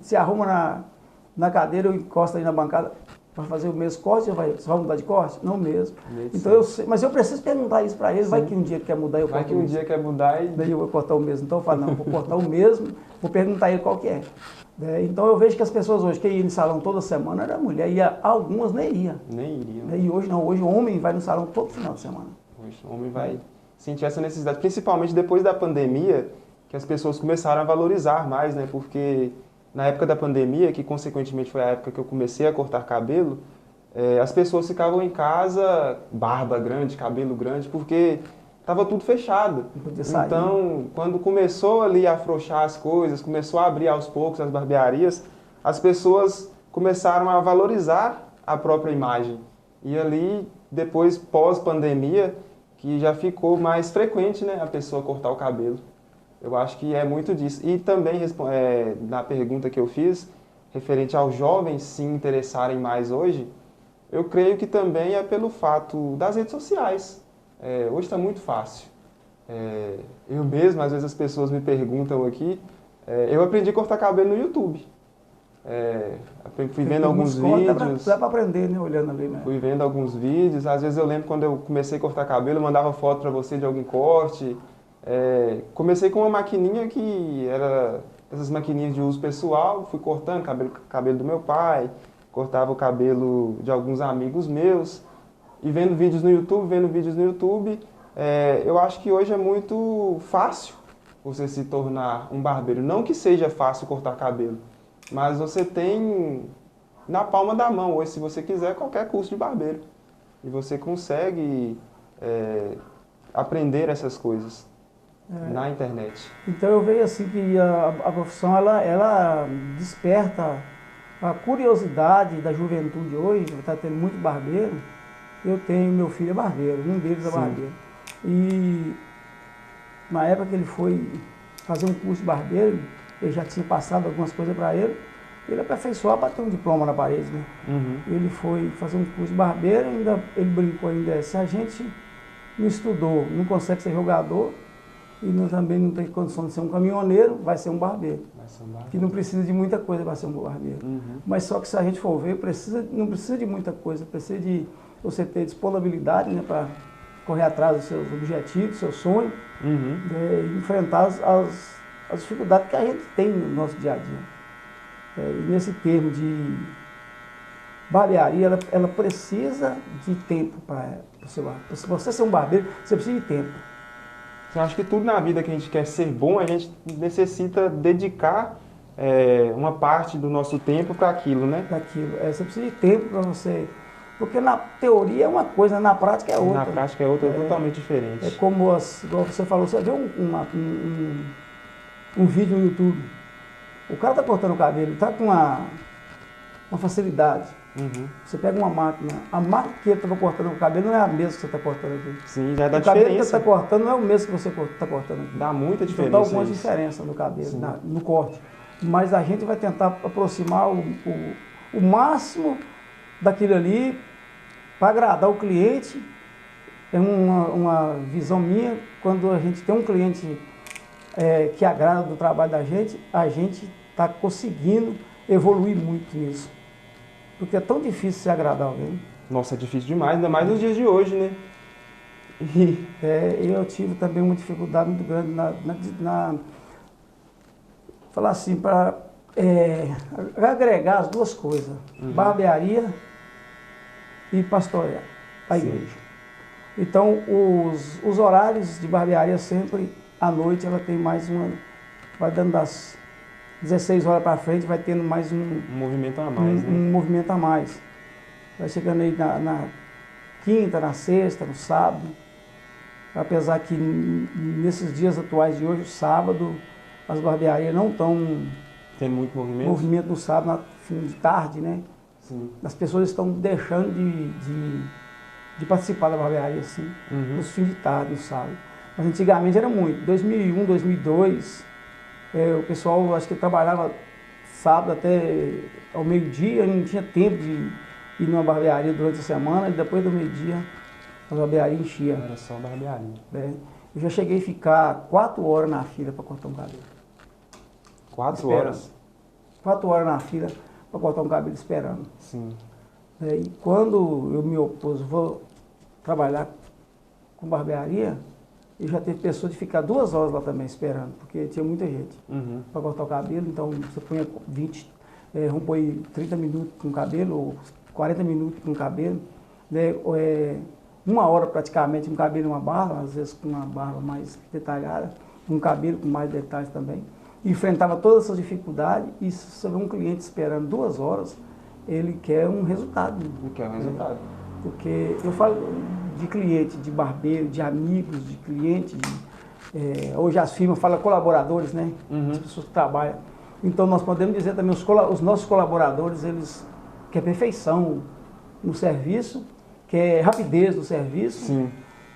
se arruma na cadeira, eu encosto aí na bancada para fazer o mesmo corte, você vai mudar de corte? Não mesmo. Então eu sei, mas eu preciso perguntar isso para ele, vai que um dia ele quer mudar, eu corto. Vai que um dia quer mudar e... Daí eu vou cortar o mesmo. Então eu falo, não, vou cortar o mesmo, vou perguntar a ele qual que é. Então eu vejo que as pessoas hoje que iam no salão toda semana era mulher, e algumas nem iam. Nem iriam. E hoje não, hoje o homem vai no salão todo final de semana. Hoje o homem vai sentir essa necessidade, principalmente depois da pandemia, que as pessoas começaram a valorizar mais, né? Porque na época da pandemia, que consequentemente foi a época que eu comecei a cortar cabelo, as pessoas ficavam em casa, barba grande, cabelo grande, porque estava tudo fechado. Não podia sair. Então, quando começou ali a afrouxar as coisas, começou a abrir aos poucos as barbearias, as pessoas começaram a valorizar a própria imagem. E ali, depois, pós-pandemia, que já ficou mais frequente, né, a pessoa cortar o cabelo. Eu acho que é muito disso. E também, na pergunta que eu fiz, referente aos jovens se interessarem mais hoje, eu creio que também é pelo fato das redes sociais. Hoje está muito fácil. Eu mesmo, às vezes as pessoas me perguntam aqui, eu aprendi a cortar cabelo no YouTube. Fui vendo alguns vídeos. Dá para aprender, né, olhando ali, né? Fui vendo alguns vídeos. Às vezes eu lembro quando eu comecei a cortar cabelo, eu mandava foto para você de algum corte. Comecei com uma maquininha que era essas maquininhas de uso pessoal, fui cortando cabelo do meu pai, cortava o cabelo de alguns amigos meus, e vendo vídeos no YouTube, eu acho que hoje é muito fácil você se tornar um barbeiro. Não que seja fácil cortar cabelo, mas você tem na palma da mão hoje, se você quiser, qualquer curso de barbeiro. E você consegue aprender essas coisas na internet. Então eu vejo assim que a profissão ela desperta a curiosidade da juventude hoje, está tendo muito barbeiro, Eu tenho, meu filho é barbeiro, um deles é Sim. barbeiro. E na época que ele foi fazer um curso de barbeiro, eu já tinha passado algumas coisas para ele aperfeiçoou para ter um diploma na parede, né? Uhum. Ele foi fazer um curso de barbeiro, ainda, ele brincou ainda, se a gente não estudou, não consegue ser jogador, e também não tem condição de ser um caminhoneiro, vai ser um barbeiro. Vai ser um barbeiro. Que não precisa de muita coisa para ser um barbeiro. Uhum. Mas só que se a gente for ver, não precisa de muita coisa, precisa de você ter disponibilidade, né, para correr atrás dos seus objetivos, dos seus sonhos, Uhum. né, e enfrentar as dificuldades que a gente tem no nosso dia a dia. E nesse termo de barbearia, ela precisa de tempo para você. Se você ser um barbeiro, você precisa de tempo. Eu acho que tudo na vida que a gente quer ser bom, a gente necessita dedicar uma parte do nosso tempo para aquilo, né? Daquilo. Você precisa de tempo para você. Porque na teoria é uma coisa, na prática é outra. Na prática é outra, totalmente diferente. É como igual você falou, você vê um vídeo no YouTube. O cara está cortando o cabelo, está com uma facilidade. Uhum. Você pega uma máquina, a máquina que ele estava cortando o cabelo não é a mesma que você está cortando aqui. Sim, já dá O cabelo que você diferença. está cortando não é o mesmo que você está cortando aqui. Dá muita Então diferença. dá alguma isso. diferença no cabelo, no corte. Mas a gente vai tentar aproximar o máximo daquilo ali para agradar o cliente. É uma visão minha, quando a gente tem um cliente que agrada do trabalho da gente, a gente está conseguindo evoluir muito nisso. Porque é tão difícil se agradar alguém. Nossa, é difícil demais, ainda mais nos dias de hoje, né? Eu tive também uma dificuldade muito grande falar assim, para agregar as duas coisas, barbearia e pastorear a igreja. Então, os horários de barbearia sempre, à noite, ela tem mais vai dando das 16 horas para frente, vai tendo mais um movimento a mais, né? Um movimento a mais. Vai chegando aí na quinta, na sexta, no sábado. Apesar que nesses dias atuais de hoje, o sábado, as barbearias não estão Tem muito movimento? Movimento no sábado, no fim de tarde, né? Sim. As pessoas estão deixando de participar da barbearia, assim, nos fins de tarde, no sábado. Mas antigamente era muito. 2001, 2002, o pessoal, acho que trabalhava sábado até ao meio-dia, não tinha tempo de ir numa barbearia durante a semana, e depois do meio-dia a barbearia enchia. Era só barbearia. Eu já cheguei a ficar 4 horas na fila para cortar um cabelo. 4 horas? 4 horas na fila para cortar um cabelo esperando. Sim. E quando eu me opus, vou trabalhar com barbearia, eu já teve pessoa de ficar 2 horas lá também esperando, porque tinha muita gente para cortar o cabelo, então você punha 20, vamos pôr 30 minutos com o cabelo, ou 40 minutos com o cabelo, né? 1 hora praticamente um cabelo e uma barba, às vezes com uma barba mais detalhada, um cabelo com mais detalhes também. Enfrentava todas essas dificuldades, e se você vê um cliente esperando 2 horas, ele quer um resultado. Ele quer um resultado. Porque eu falo de cliente, de barbeiro, de amigos, de cliente, hoje as firmas falam colaboradores, né? As pessoas que trabalham. Então nós podemos dizer também, os nossos colaboradores, eles querem perfeição no serviço, quer rapidez no serviço. Sim.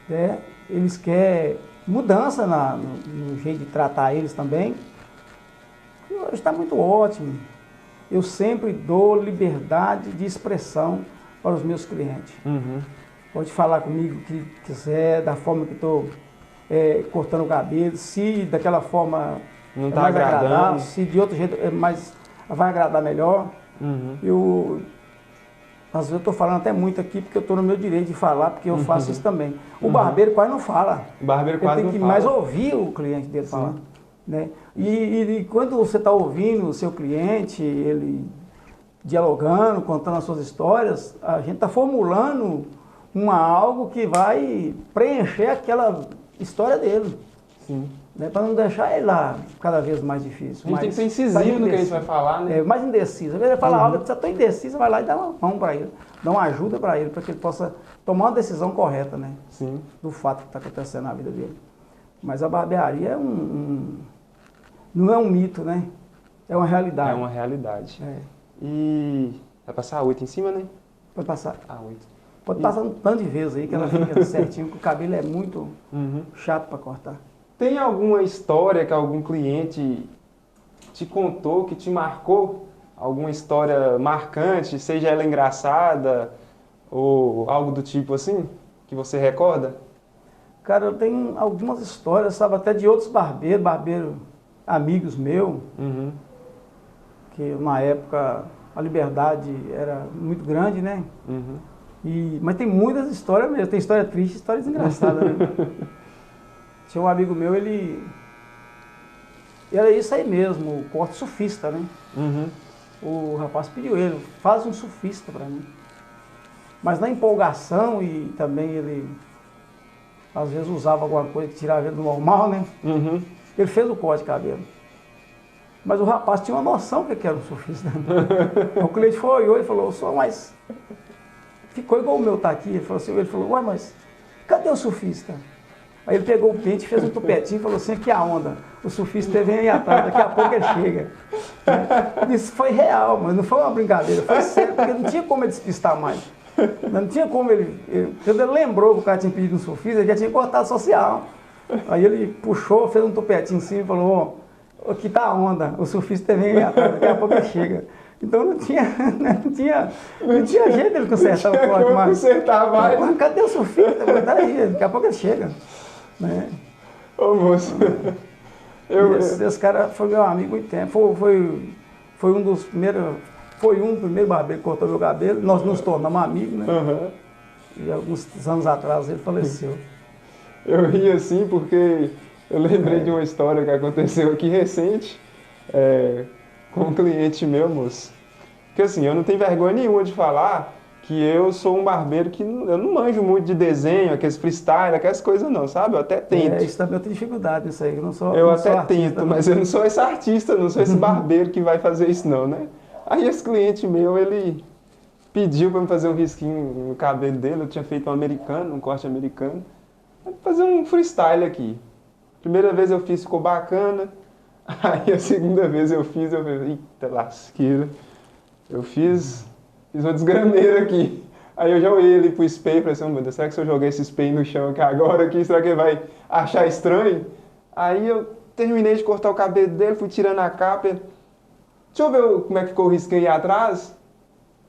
Né? Eles querem mudança no jeito de tratar eles também. E hoje está muito ótimo. Eu sempre dou liberdade de expressão para os meus clientes. Pode falar comigo o que quiser, da forma que estou cortando o cabelo, se daquela forma não está mais agradando, agradável, se de outro jeito vai agradar melhor. Às vezes eu estou falando até muito aqui porque eu estou no meu direito de falar, porque eu faço isso também. O barbeiro quase não fala. O barbeiro quase não fala. Ele tem que mais ouvir o cliente dele falar. Né? E quando você está ouvindo o seu cliente, ele dialogando, contando as suas histórias, a gente está formulando algo que vai preencher aquela história dele. Sim. Né? Para não deixar ele lá cada vez mais difícil. A gente tem que ser incisivo no que a gente vai falar, né? Mais indeciso. Às vezes ele fala algo que você está indeciso, vai lá e dá uma mão para ele, dá uma ajuda para ele, para que ele possa tomar uma decisão correta, né? Sim. Do fato que está acontecendo na vida dele. Mas a barbearia não é um mito, né? É uma realidade. É uma realidade. E vai passar a 8 em cima, né? Pode passar. A 8. Pode passar um tanto de vezes aí que ela fica certinho, porque o cabelo é muito Uhum. chato para cortar. Tem alguma história que algum cliente te contou, que te marcou? Alguma história marcante, seja ela engraçada ou algo do tipo assim, que você recorda? Cara, eu tenho algumas histórias, sabe, até de outros barbeiros amigos meus, Uhum. que na época a liberdade era muito grande, né? Uhum. Mas tem muitas histórias mesmo, tem história triste e histórias engraçadas, né? Tinha um amigo meu, ele era isso aí mesmo, o corte surfista, né? Uhum. O rapaz pediu ele, faz um surfista para mim. Mas na empolgação e também ele às vezes usava alguma coisa que tirava ele do normal, né? Uhum. Ele fez o corte de cabelo. Mas o rapaz tinha uma noção do que era um surfista. O cliente foi olhou e falou, só, mas ficou igual o meu tá aqui. Ele falou, ué, mas cadê o surfista? Aí ele pegou o pente, fez um tupetinho e falou assim, aqui a onda. O surfista vem aí atrás, daqui a pouco ele chega. Isso foi real, mas não foi uma brincadeira, foi sério, porque não tinha como ele despistar mais. Não tinha como quando ele lembrou que o cara tinha pedido um surfista, ele já tinha cortado social. Aí ele puxou, fez um tupetinho em cima e falou, aqui tá a onda, o surfista vem aí atrás, daqui a pouco ele chega. Então não tinha jeito de ele consertar o corte mais. Consertar mais. Mas cadê o surfista? Tá aí, daqui a pouco ele chega. Né? Ô moço, Esse cara foi meu amigo há muito tempo. Foi um dos primeiros. Foi um primeiro barbeiro que cortou meu cabelo. Nós nos tornamos amigos, né? Uhum. E alguns anos atrás ele faleceu. Eu ri assim porque eu lembrei de uma história que aconteceu aqui recente com um cliente meu, moço. Porque assim, eu não tenho vergonha nenhuma de falar que eu sou um barbeiro que eu não manjo muito de desenho, aqueles freestyle, aquelas coisas não, sabe? Eu até tento. Isso também eu tenho dificuldade nisso aí. Eu não até sou artista, tento, mas eu não sou esse artista, não sou esse barbeiro que vai fazer isso não, né? Aí esse cliente meu, ele pediu para me fazer um risquinho no cabelo dele, eu tinha feito um americano, um corte americano. Vou fazer um freestyle aqui. Primeira vez eu fiz, ficou bacana. Aí a segunda vez eu fiz, eu falei, eita lasqueira. Eu fiz uma desgrameira aqui. Aí eu já olhei ali pro espelho e falei assim, meu Deus, será que se eu jogar esse espelho no chão aqui agora, será que ele vai achar estranho? Aí eu terminei de cortar o cabelo dele, fui tirando a capa. Deixa eu ver como é que ficou o risquinho aí atrás.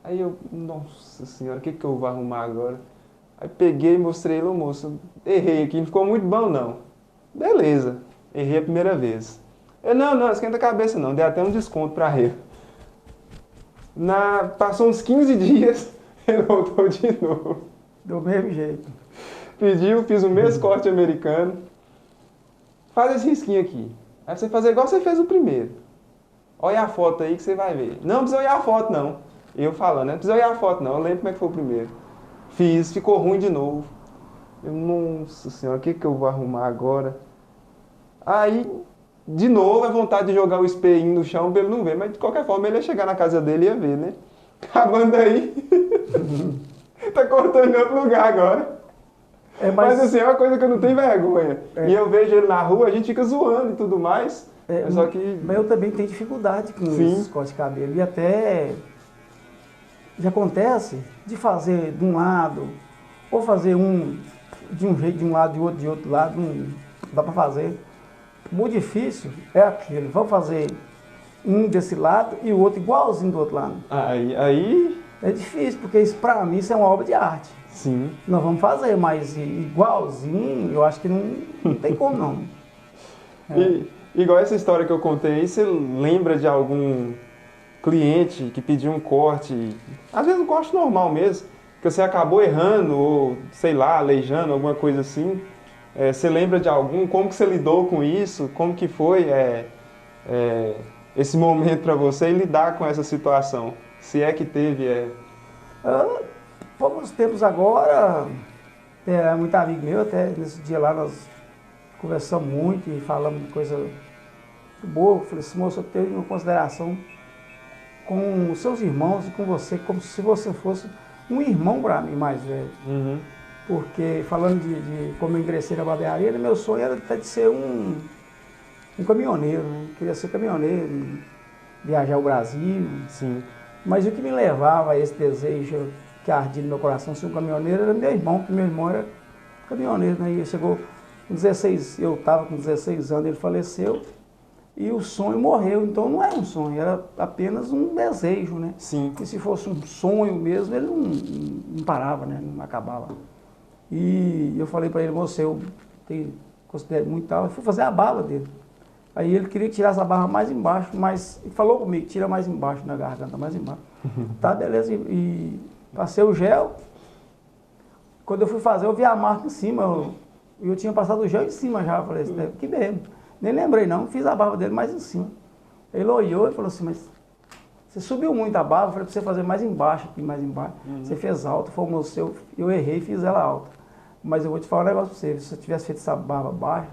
Aí eu, nossa senhora, o que eu vou arrumar agora? Aí peguei e mostrei ele, moço, errei aqui, não ficou muito bom não. Beleza, errei a primeira vez. Eu, não, esquenta a cabeça não, dei até um desconto pra ele. Passou uns 15 dias, ele voltou de novo. Do mesmo jeito. Pediu, fiz o mesmo corte americano. Faz esse risquinho aqui. Aí você fazer igual você fez o primeiro. Olha a foto aí que você vai ver. Não precisa olhar a foto não. Eu falando, não precisa olhar a foto não, eu lembro como é que foi o primeiro. Fiz, ficou ruim de novo. Eu, nossa senhora, o que eu vou arrumar agora? Aí, de novo, a vontade de jogar o espelhinho no chão pra ele não ver. Mas de qualquer forma, ele ia chegar na casa dele e ia ver, né? Acabando aí, tá cortando em outro lugar agora. Mas assim, é uma coisa que eu não tenho vergonha. E eu vejo ele na rua, a gente fica zoando e tudo mais. Só que... Mas eu também tenho dificuldade com esses cortes de cabelo. E até já acontece de fazer de um lado, ou fazer de um jeito de um lado, de outro lado, não dá para fazer. Muito difícil é aquele, vamos fazer um desse lado e o outro igualzinho do outro lado. Aí... É difícil, porque isso para mim isso é uma obra de arte. Sim. Nós vamos fazer, mas igualzinho, eu acho que não tem como não. E, igual essa história que eu contei aí, você lembra de algum cliente que pediu um corte, às vezes um corte normal mesmo, que você acabou errando ou, sei lá, aleijando, alguma coisa assim? Você lembra de algum? Como que você lidou com isso? Como que foi esse momento para você e lidar com essa situação? Se é que teve... Poucos tempos agora, muito amigo meu, até nesse dia lá nós conversamos muito e falamos de coisa boa. Eu falei assim, moço, eu tenho uma consideração com os seus irmãos e com você, como se você fosse um irmão para mim mais velho. Uhum. Porque falando de como eu ingressei na barbearia, meu sonho era até de ser um caminhoneiro, né? Eu queria ser caminhoneiro, viajar o Brasil. Sim. Mas o que me levava a esse desejo que ardia no meu coração, se um caminhoneiro era meu irmão, porque meu irmão era caminhoneiro, né? E ele chegou com 16, eu estava com 16 anos, ele faleceu e o sonho morreu. Então não era um sonho, era apenas um desejo, né? Sim. Porque se fosse um sonho mesmo, ele não parava, né? Não acabava. E eu falei para ele, você, eu considero muito tal, eu fui fazer a barba dele. Aí ele queria que tirasse a barba mais embaixo, mas ele falou comigo, tira mais embaixo na garganta, mais embaixo. Tá, beleza, e passei o gel. Quando eu fui fazer, eu vi a marca em cima, eu tinha passado o gel em cima já, eu falei, que mesmo. Nem lembrei não, fiz a barba dele mais em cima. Ele olhou e falou assim, mas você subiu muito a barba, eu falei para você fazer mais embaixo, aqui mais embaixo. Você fez alta, foi o meu seu, eu errei e fiz ela alta. Mas eu vou te falar um negócio para você, se você tivesse feito essa barba baixa,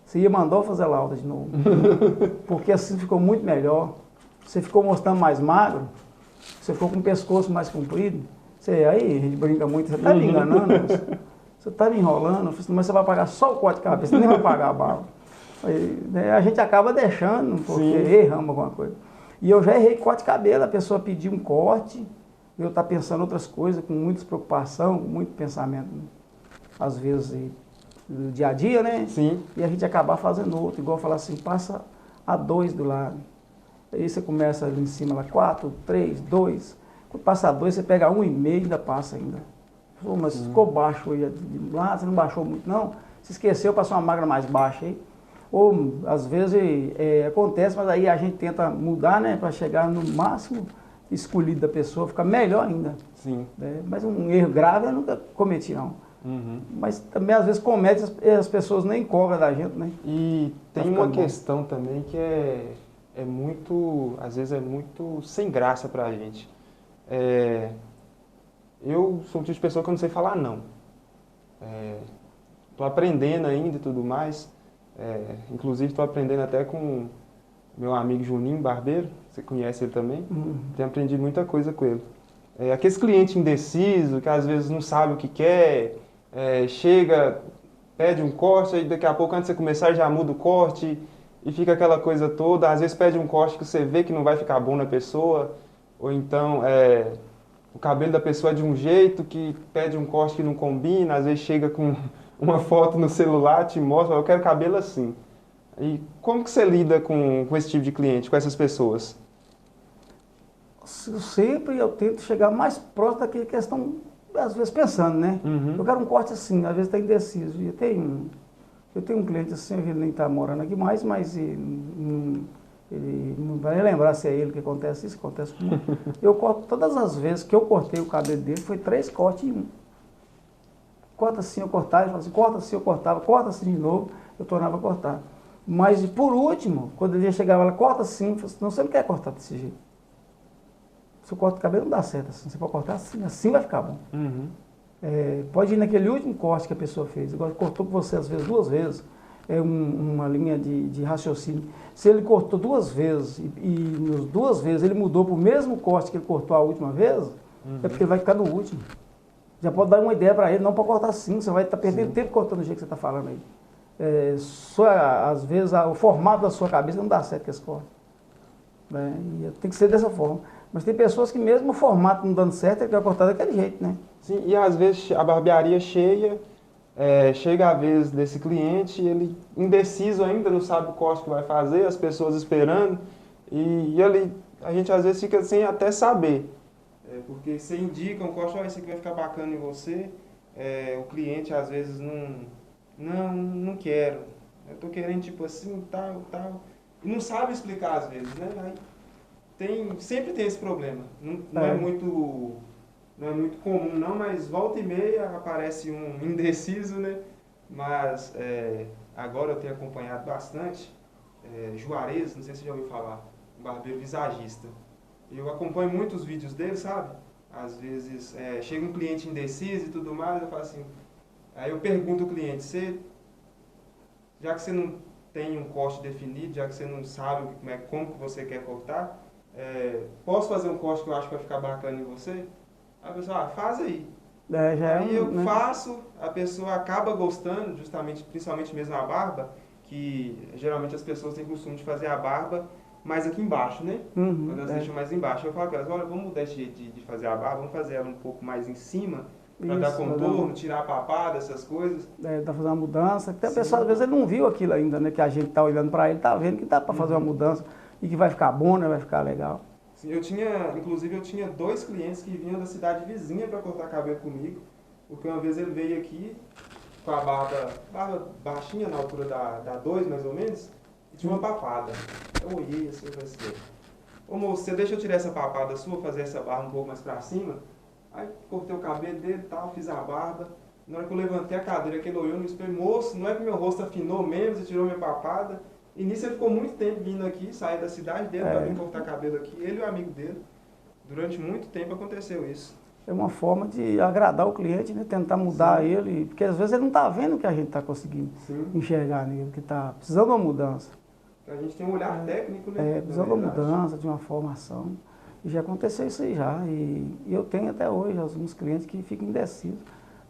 você ia mandar eu fazer ela alta de novo. Porque assim ficou muito melhor. Você ficou mostrando mais magro, você ficou com o pescoço mais comprido. Aí a gente brinca muito, você está me enganando, você está me enrolando, mas você vai pagar só o corte de cabeça, você nem vai pagar a barba. Aí, né, a gente acaba deixando, porque erramos alguma coisa. E eu já errei corte de cabelo, a pessoa pediu um corte, eu estar pensando outras coisas, com muita preocupação, com muito pensamento, às vezes, do dia a dia, né? Sim. E a gente acabar fazendo outro, igual falar assim, passa a 2 do lado. Aí você começa ali em cima, lá 4, 3, 2. Quando passa a 2, você pega 1,5 e ainda passa ainda. Pô, mas ficou baixo aí de lado, você não baixou muito não. Se esqueceu, passou uma magra mais baixa aí. Ou às vezes acontece, mas aí a gente tenta mudar, né? Para chegar no máximo escolhido da pessoa, ficar melhor ainda. Sim. Mas um erro grave eu nunca cometi não. Mas também às vezes comete, as pessoas nem cobram da gente, né? E tem uma questão também que é muito, às vezes é muito sem graça pra gente. Eu sou um tipo de pessoa que eu não sei falar não. Tô aprendendo ainda e tudo mais. Inclusive tô aprendendo até com meu amigo Juninho Barbeiro, você conhece ele também? Tenho aprendido muita coisa com ele. Aqueles clientes indecisos, que às vezes não sabe o que quer, chega, pede um corte, aí daqui a pouco antes de você começar já muda o corte e fica aquela coisa toda. Às vezes pede um corte que você vê que não vai ficar bom na pessoa, ou então o cabelo da pessoa é de um jeito que pede um corte que não combina, às vezes chega com uma foto no celular, te mostra, eu quero cabelo assim. E como que você lida com esse tipo de cliente, com essas pessoas? Sempre eu tento chegar mais próximo daquela questão, às vezes pensando, né? Eu quero um corte assim, às vezes está indeciso. Eu tenho um cliente assim, ele nem está morando aqui mais, mas ele não vai lembrar se é ele que acontece isso, acontece comigo. Eu corto todas as vezes que eu cortei o cabelo dele, foi 3 cortes em um. Corta assim, eu cortava, ele falava assim, corta assim, eu cortava, corta assim de novo, eu tornava a cortar. Mas por último, quando ele chegava lá, corta assim, eu falei assim, não, você não quer cortar desse jeito. Se eu corto o cabelo não dá certo assim, você pode cortar assim, assim vai ficar bom. Pode ir naquele último corte que a pessoa fez, agora cortou com você às vezes 2 vezes, uma linha de raciocínio. Se ele cortou 2 vezes e nas 2 vezes ele mudou para o mesmo corte que ele cortou a última vez, é porque ele vai ficar no último. Já pode dar uma ideia para ele, não para cortar assim, você vai estar perdendo tempo cortando do jeito que você está falando aí. Às vezes o formato da sua cabeça não dá certo com esse corte. E tem que ser dessa forma. Mas tem pessoas que mesmo o formato não dando certo, ele quer cortar daquele jeito, né? Sim, e às vezes a barbearia cheia, chega a vez desse cliente, ele indeciso ainda, não sabe o corte que vai fazer, as pessoas esperando, e a gente às vezes fica sem até saber. Porque você indica um corte, esse aqui vai ficar bacana em você, o cliente às vezes não quero, eu tô querendo tipo assim, tal, e não sabe explicar às vezes, né? Aí sempre tem esse problema, não é muito comum não, mas volta e meia aparece um indeciso, né? Mas agora eu tenho acompanhado bastante, Juarez, não sei se você já ouviu falar, um barbeiro visagista. Eu acompanho muitos vídeos dele, sabe? Às vezes chega um cliente indeciso e tudo mais, eu falo assim, aí eu pergunto ao cliente, já que você não tem um corte definido, já que você não sabe como que você quer cortar, posso fazer um corte que eu acho que vai ficar bacana em você? Aí a pessoa, faz aí. Aí eu faço, a pessoa acaba gostando, justamente, principalmente mesmo a barba, que geralmente as pessoas têm costume de fazer a barba mais aqui embaixo, né? Uhum, Quando elas deixam mais embaixo, eu falo com elas, olha, vamos mudar esse jeito de fazer a barba, vamos fazer ela um pouco mais em cima, para dar Isso, contorno, tirar a papada, essas coisas. tá fazendo uma mudança. Até o Sim. pessoal, às vezes, ele não viu aquilo ainda, né? Que a gente tá olhando para ele, tá vendo que dá para fazer uma mudança e que vai ficar bom, né? Vai ficar legal. Sim, inclusive eu tinha 2 clientes que vinham da cidade vizinha para cortar cabelo comigo, porque uma vez ele veio aqui com a barba baixinha, na altura da 2 mais ou menos, e tinha uma papada. Eu olhei assim e falei assim, ô moço, você deixa eu tirar essa papada sua, fazer essa barba um pouco mais pra cima? Aí cortei o cabelo dele e tal, fiz a barba. Na hora que eu levantei a cadeira, que ele olhou no espelho, moço, não é que meu rosto afinou mesmo, você tirou minha papada? E nisso ele ficou muito tempo vindo aqui, sair da cidade dele para vir cortar cabelo aqui, ele e o amigo dele. Durante muito tempo aconteceu isso. É uma forma de agradar o cliente, né? Tentar mudar ele, porque às vezes ele não está vendo o que a gente está conseguindo enxergar nele, que está precisando de uma mudança. A gente tem um olhar técnico, né? Precisando de uma mudança, de uma formação. E já aconteceu isso aí já. E eu tenho até hoje alguns clientes que ficam indecisos,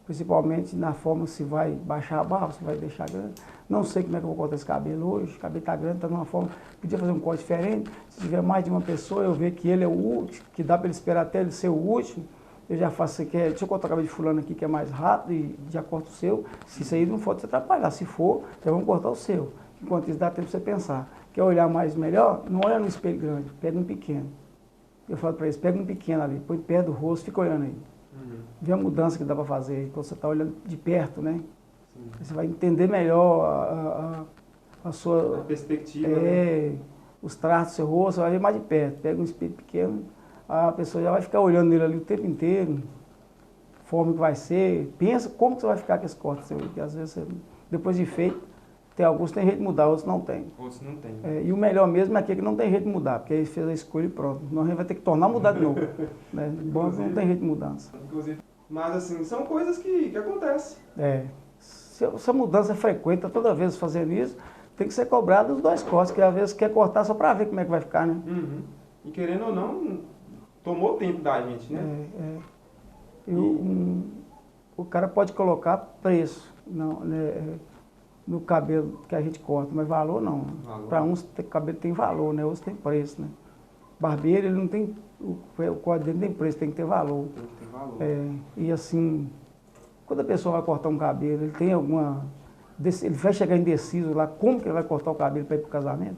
principalmente na forma se vai baixar a barba, se vai deixar grande. Não sei como é que eu vou cortar esse cabelo hoje, o cabelo está grande, está de uma forma, podia fazer um corte diferente. Se tiver mais de uma pessoa, eu ver que ele é o último, que dá para ele esperar até ele ser o último, eu já faço, deixa eu cortar o cabelo de fulano aqui que é mais rápido e já corto o seu. Se isso aí não for te atrapalhar, se for, já vamos cortar o seu. Enquanto isso dá tempo para você pensar. Quer olhar mais melhor? Não olha no espelho grande, pega um pequeno. Eu falo para eles, pega um pequeno ali, põe perto do rosto, fica olhando aí. Vê a mudança que dá para fazer, quando você está olhando de perto, né? Você vai entender melhor a sua... A perspectiva, né? Os traços do seu rosto, você vai ver mais de perto. Pega um espelho pequeno, a pessoa já vai ficar olhando nele ali o tempo inteiro, forma que vai ser. Pensa como que você vai ficar com esse corte seu, porque às vezes, você, depois de feito, tem alguns que tem jeito de mudar, outros não tem. Outros não tem. E o melhor mesmo é aquele que não tem jeito de mudar, porque aí fez a escolha e pronto. Senão a gente vai ter que tornar a mudar de novo. Né? Bom, não tem jeito de mudança. Inclusive, mas assim, são coisas que acontecem. Se a mudança é frequente, tá toda vez fazendo isso, tem que ser cobrado os 2 cortes, que às vezes quer cortar só para ver como é que vai ficar, né? E querendo ou não, tomou tempo da gente, né? O cara pode colocar preço no cabelo que a gente corta, mas valor não. Para uns o cabelo tem valor, né? Outros tem preço, né? Barbeiro, ele não tem, o corte dele não tem preço, tem que ter valor. Tem que ter valor. E assim, quando a pessoa vai cortar um cabelo, ele tem alguma... Ele vai chegar indeciso lá, como que ele vai cortar o cabelo para ir para o casamento?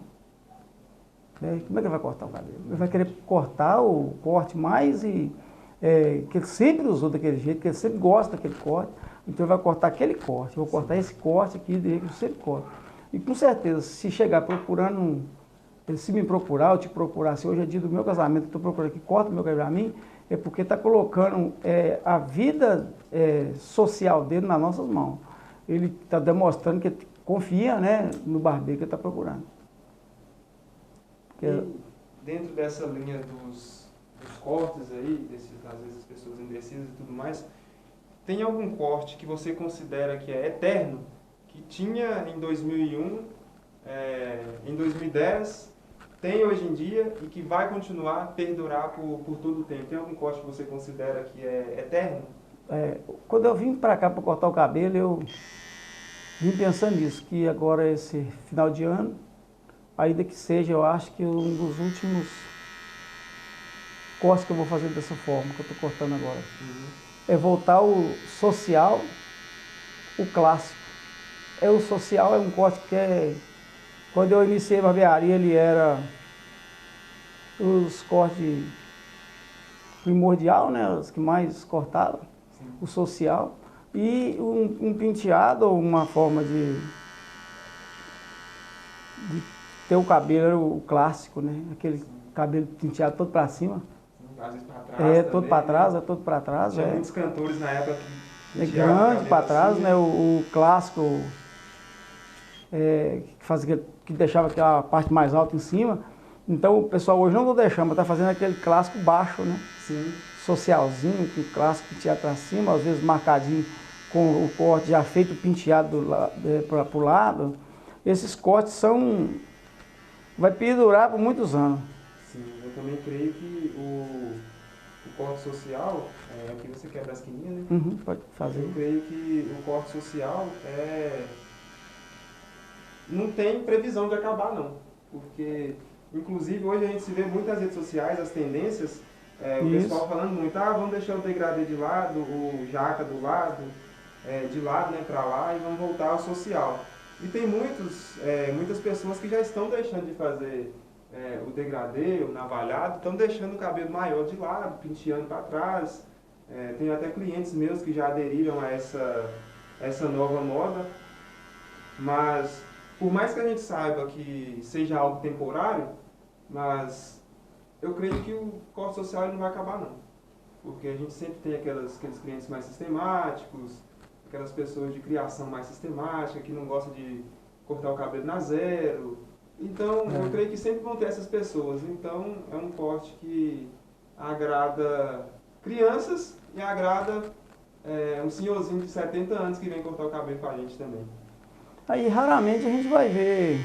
Como é que ele vai cortar o cabelo? Ele vai querer cortar o corte mais que ele sempre usou daquele jeito, que ele sempre gosta daquele corte, então ele vai cortar aquele corte, eu vou cortar esse corte aqui, que eu sempre corto. E com certeza, se chegar procurando, se me procurar, ou te procurar, se hoje é dia do meu casamento, eu estou procurando aqui, corta o meu cabelo para mim, é porque está colocando a vida social dele nas nossas mãos. Ele está demonstrando que confia, né, no barbeiro que ele está procurando. E dentro dessa linha dos cortes aí, às vezes as pessoas indecisas e tudo mais, tem algum corte que você considera que é eterno, que tinha em 2001, em 2010, tem hoje em dia e que vai continuar a perdurar por todo o tempo? Tem algum corte que você considera que é eterno? Quando eu vim para cá para cortar o cabelo, eu vim pensando nisso, que agora esse final de ano, ainda que seja, eu acho que um dos últimos cortes que eu vou fazer dessa forma, que eu estou cortando agora, é voltar o social, o clássico. O social é um corte que quando eu iniciei a barbearia, ele era os cortes primordial, né, os que mais cortavam, o social, e um penteado, ou uma forma de ter o cabelo, era o clássico, né, aquele cabelo penteado todo para cima. Às vezes para trás todo também, para trás, todo para trás. Tinha muitos cantores na época que grande para trás, assim, né, o clássico, que deixava aquela parte mais alta em cima. Então o pessoal hoje não está deixando, mas está fazendo aquele clássico baixo, né? Sim. Socialzinho, que clássico penteado para cima, às vezes marcadinho com o corte já feito penteado para o lado. Esses cortes vai perdurar por muitos anos. Sim, eu também creio que o corte social, aqui você quebra a esquininha, né? Pode fazer. Eu creio que o corte social não tem previsão de acabar, não. Porque Inclusive, hoje a gente se vê muito nas redes sociais, as tendências, o Isso. pessoal falando muito, vamos deixar o degradê de lado, o jaca do lado, de lado, né, para lá, e vamos voltar ao social. E tem muitas pessoas que já estão deixando de fazer o degradê, o navalhado, estão deixando o cabelo maior de lado, penteando para trás. Tem até clientes meus que já aderiram a essa nova moda, mas por mais que a gente saiba que seja algo temporário, mas eu creio que o corte social ele não vai acabar não. Porque a gente sempre tem aqueles clientes mais sistemáticos, aquelas pessoas de criação mais sistemática, que não gostam de cortar o cabelo na zero. Então, eu creio que sempre vão ter essas pessoas. Então, é um corte que agrada crianças e agrada um senhorzinho de 70 anos que vem cortar o cabelo com a gente também. Aí raramente a gente vai ver,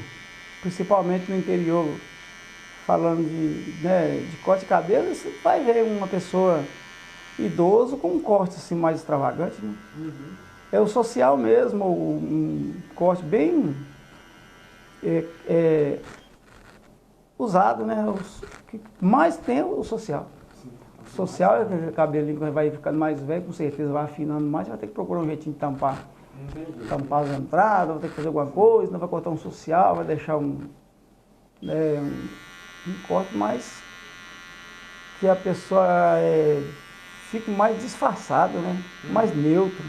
principalmente no interior, falando de corte de cabelo, você vai ver uma pessoa idoso com um corte assim mais extravagante, né? Uhum. É o social mesmo, um corte bem usado, né? O que mais tem é o social. Sim. O social é que o cabelinho quando vai ficando mais velho, com certeza vai afinando mais, vai ter que procurar um jeitinho de tampar. Não tem jeito. Tampar as entradas, vai ter que fazer alguma coisa, não vai cortar um social, vai deixar um corte mais que a pessoa fique mais disfarçada, né? Mais neutro.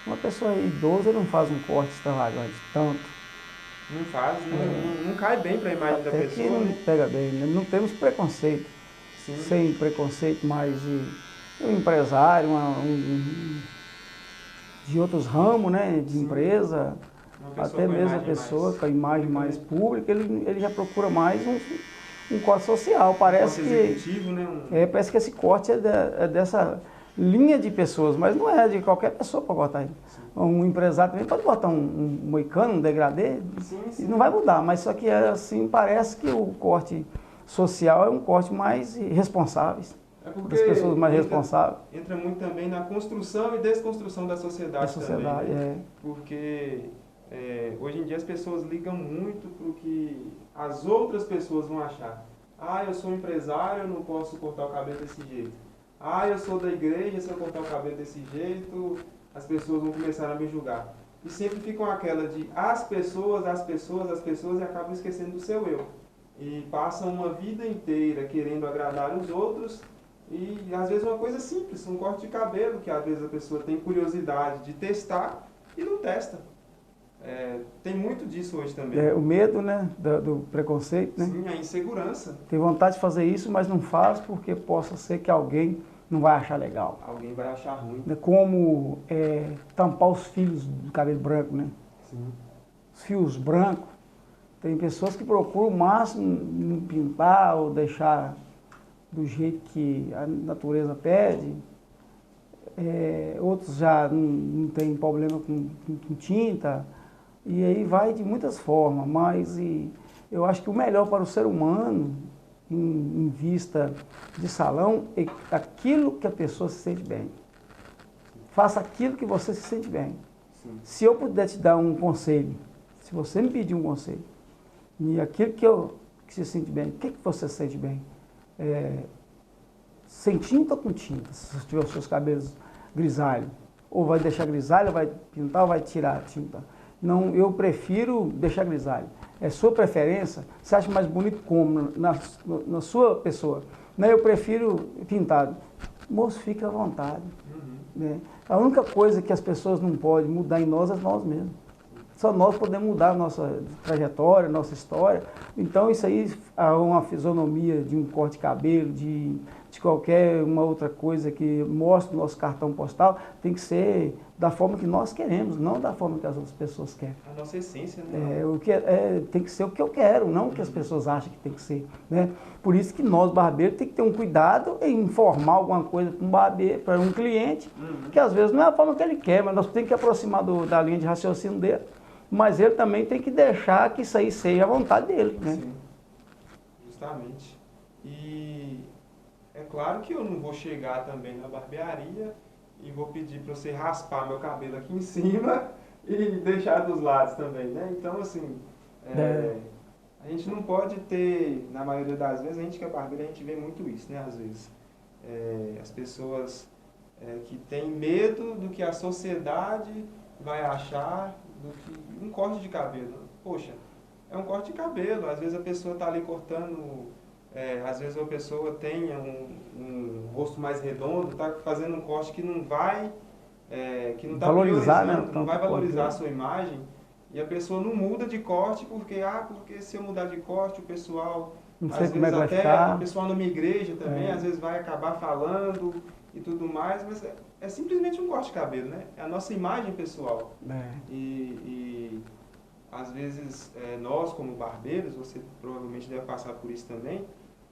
Uma pessoa idosa não faz um corte extravagante tanto. Não faz, não cai bem para a imagem da Até que pessoa. não Né? pega bem, né? Não temos preconceito. Sim. Sem preconceito mais de um empresário, de outros ramos, né? De Sim. empresa. Até mesmo a pessoa com a imagem mais né? pública, ele já procura mais um corte social. Parece corte que, executivo, né? parece que esse corte é dessa linha de pessoas, mas não é de qualquer pessoa para botar aí. Um empresário também pode botar um moicano, um degradê, e não vai mudar, mas só que assim parece que o corte social é um corte mais responsável. Das pessoas mais responsáveis. Entra muito também na construção e desconstrução da sociedade também. Né? Porque hoje em dia as pessoas ligam muito para o que as outras pessoas vão achar. Eu sou empresário, eu não posso cortar o cabelo desse jeito. Eu sou da igreja, se eu cortar o cabelo desse jeito, as pessoas vão começar a me julgar. E sempre ficam aquela de as pessoas, e acabam esquecendo do seu eu. E passam uma vida inteira querendo agradar os outros. E às vezes uma coisa simples, um corte de cabelo, que às vezes a pessoa tem curiosidade de testar e não testa. Tem muito disso hoje também. O medo, né, do preconceito, né? Sim, a insegurança. Tem vontade de fazer isso, mas não faz porque possa ser que alguém não vai achar legal. Alguém vai achar ruim. Como tampar os fios do cabelo branco, né? Sim. Os fios brancos. Tem pessoas que procuram o máximo não pintar ou deixar do jeito que a natureza pede. Outros já não tem problema com tinta. E aí vai de muitas formas, mas eu acho que o melhor para o ser humano, em vista de salão, é aquilo que a pessoa se sente bem. Faça aquilo que você se sente bem. Sim. Se eu puder te dar um conselho, se você me pedir um conselho, e aquilo que se sente bem, o que você se sente bem? Sem tinta ou com tinta? Se você tiver os seus cabelos grisalhos, ou vai deixar grisalho, vai pintar ou vai tirar a tinta? Não, eu prefiro deixar grisalho. É sua preferência, você acha mais bonito como? Na sua pessoa. Não, eu prefiro pintado. Moço, fica à vontade. Né? A única coisa que as pessoas não podem mudar em nós é nós mesmos. Só nós podemos mudar a nossa trajetória, nossa história. Então isso aí, uma fisionomia de um corte de cabelo, de qualquer uma outra coisa que mostre o nosso cartão postal, tem que ser da forma que nós queremos, não da forma que as outras pessoas querem. A nossa essência, né? Tem que ser o que eu quero, não o que as pessoas acham que tem que ser. Né? Por isso que nós, barbeiros, tem que ter um cuidado em informar alguma coisa para um barbeiro, para um cliente, que às vezes não é a forma que ele quer, mas nós temos que aproximar da linha de raciocínio dele. Mas ele também tem que deixar que isso aí seja a vontade dele. Né? Sim, justamente. E é claro que eu não vou chegar também na barbearia e vou pedir para você raspar meu cabelo aqui em cima e deixar dos lados também, né? Então, assim, A gente não pode ter, na maioria das vezes, a gente que é barbeiro, a gente vê muito isso, né? Às vezes, as pessoas que têm medo do que a sociedade vai achar do que um corte de cabelo. Poxa, é um corte de cabelo. Às vezes a pessoa está ali cortando, às vezes a pessoa tem um rosto mais redondo, está fazendo um corte que não vai, que não está Valorizar, né? priorizando, não vai valorizar a sua imagem. E a pessoa não muda de corte porque se eu mudar de corte, o pessoal, Não sei às como é vezes que vai até ficar. o pessoal na minha igreja também, às vezes vai acabar falando e tudo mais, mas é simplesmente um corte de cabelo, né? É a nossa imagem pessoal. E às vezes nós como barbeiros, você provavelmente deve passar por isso também,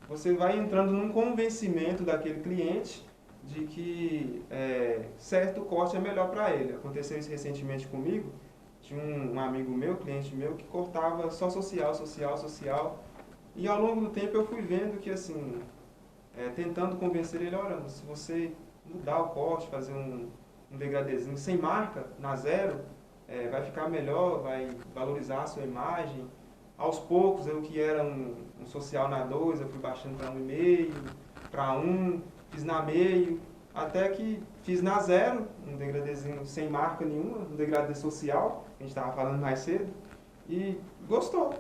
você vai entrando num convencimento daquele cliente de que certo corte é melhor para ele. Aconteceu isso recentemente comigo. Tinha um amigo meu, cliente meu, que cortava só social. E ao longo do tempo eu fui vendo que, assim, tentando convencer ele, olha, se você mudar o corte, fazer um degradêzinho sem marca, na zero, vai ficar melhor, vai valorizar a sua imagem. Aos poucos, eu que era um social na 2, eu fui baixando para 1,5, para 1, fiz na meio, até que fiz na zero, um degradêzinho sem marca nenhuma, um degradê social, que a gente estava falando mais cedo, e gostou.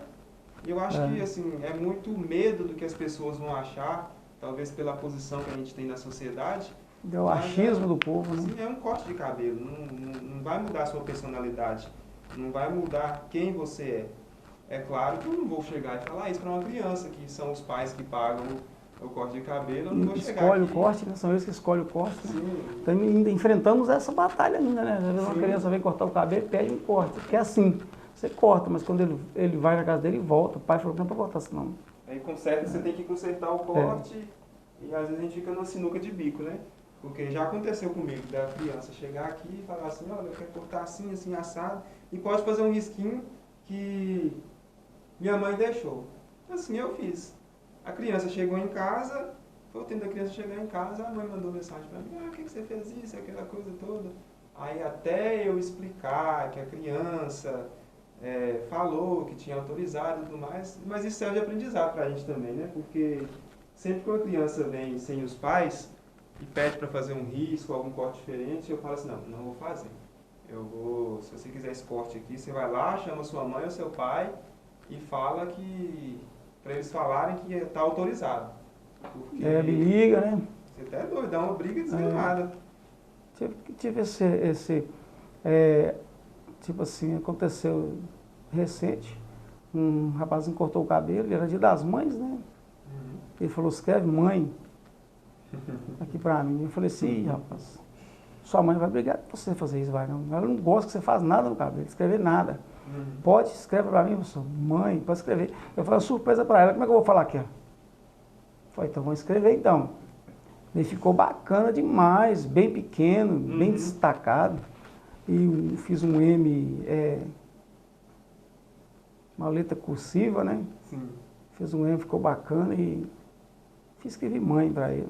E eu acho que assim, é muito medo do que as pessoas vão achar, talvez pela posição que a gente tem na sociedade. O achismo do povo, né? Sim, é um corte de cabelo, não vai mudar a sua personalidade, não vai mudar quem você é. É claro que eu não vou chegar e falar isso para uma criança, que são os pais que pagam o corte de cabelo, eu não vou chegar Escolhe aqui. o corte, né? São eles que escolhem o corte. Né? Sim. Então ainda enfrentamos essa batalha ainda, né? Às vezes uma Sim. criança vem cortar o cabelo e pede um corte. Porque é assim, você corta, mas quando ele vai na casa dele e volta, o pai falou que não é para cortar assim não. Aí conserta, você tem que consertar o corte e às vezes a gente fica numa sinuca de bico, né? Porque já aconteceu comigo, da criança chegar aqui e falar assim, olha, eu quero cortar assim, assim, assado, e pode fazer um risquinho que minha mãe deixou. Assim eu fiz. A criança chegou em casa, foi o tempo da criança chegar em casa, a mãe mandou mensagem para mim, por que você fez isso, aquela coisa toda. Aí até eu explicar que a criança falou que tinha autorizado e tudo mais, mas isso serve de aprendizado para a gente também, né? Porque sempre que uma criança vem sem os pais e pede para fazer um risco, algum corte diferente, eu falo assim, não vou fazer. Se você quiser esse corte aqui, você vai lá, chama sua mãe ou seu pai e fala que, para eles falarem que está autorizado. Porque Me liga, né? você até é doido, dá uma briga desgramada. Tive tipo assim, aconteceu recente, um rapazinho cortou o cabelo, era dia das mães, né? Ele falou, escreve mãe aqui pra mim. Eu falei assim, rapaz, sua mãe vai brigar com você fazer isso, vai não. Ela não gosta que você faz nada no cabelo, escrever nada. Pode, escreve pra mim, professor. Mãe, pode escrever. Eu falei, surpresa pra ela, como é que eu vou falar aqui? Eu falei, então vamos escrever então. Ele ficou bacana demais, bem pequeno, bem destacado. E fiz um M, uma letra cursiva, né? Sim. Fiz um M, ficou bacana e escrevi mãe para ele.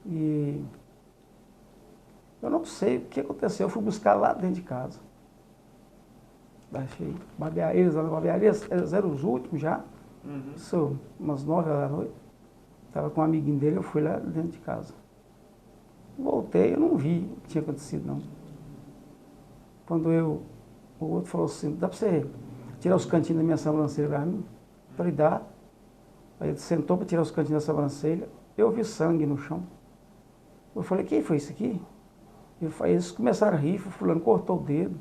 E eu não sei o que aconteceu, eu fui buscar lá dentro de casa. Baixei barbearias, as barbearias eles eram os últimos já, isso umas 9 horas da noite. Estava com um amiguinho dele, eu fui lá dentro de casa. Voltei, eu não vi o que tinha acontecido não. Quando o outro falou assim, dá para você tirar os cantinhos da minha sobrancelha para mim? Eu falei, dá. Aí ele sentou para tirar os cantinhos da sobrancelha, eu vi sangue no chão. Eu falei, quem foi isso aqui? Eles começaram a rir, fulano cortou o dedo.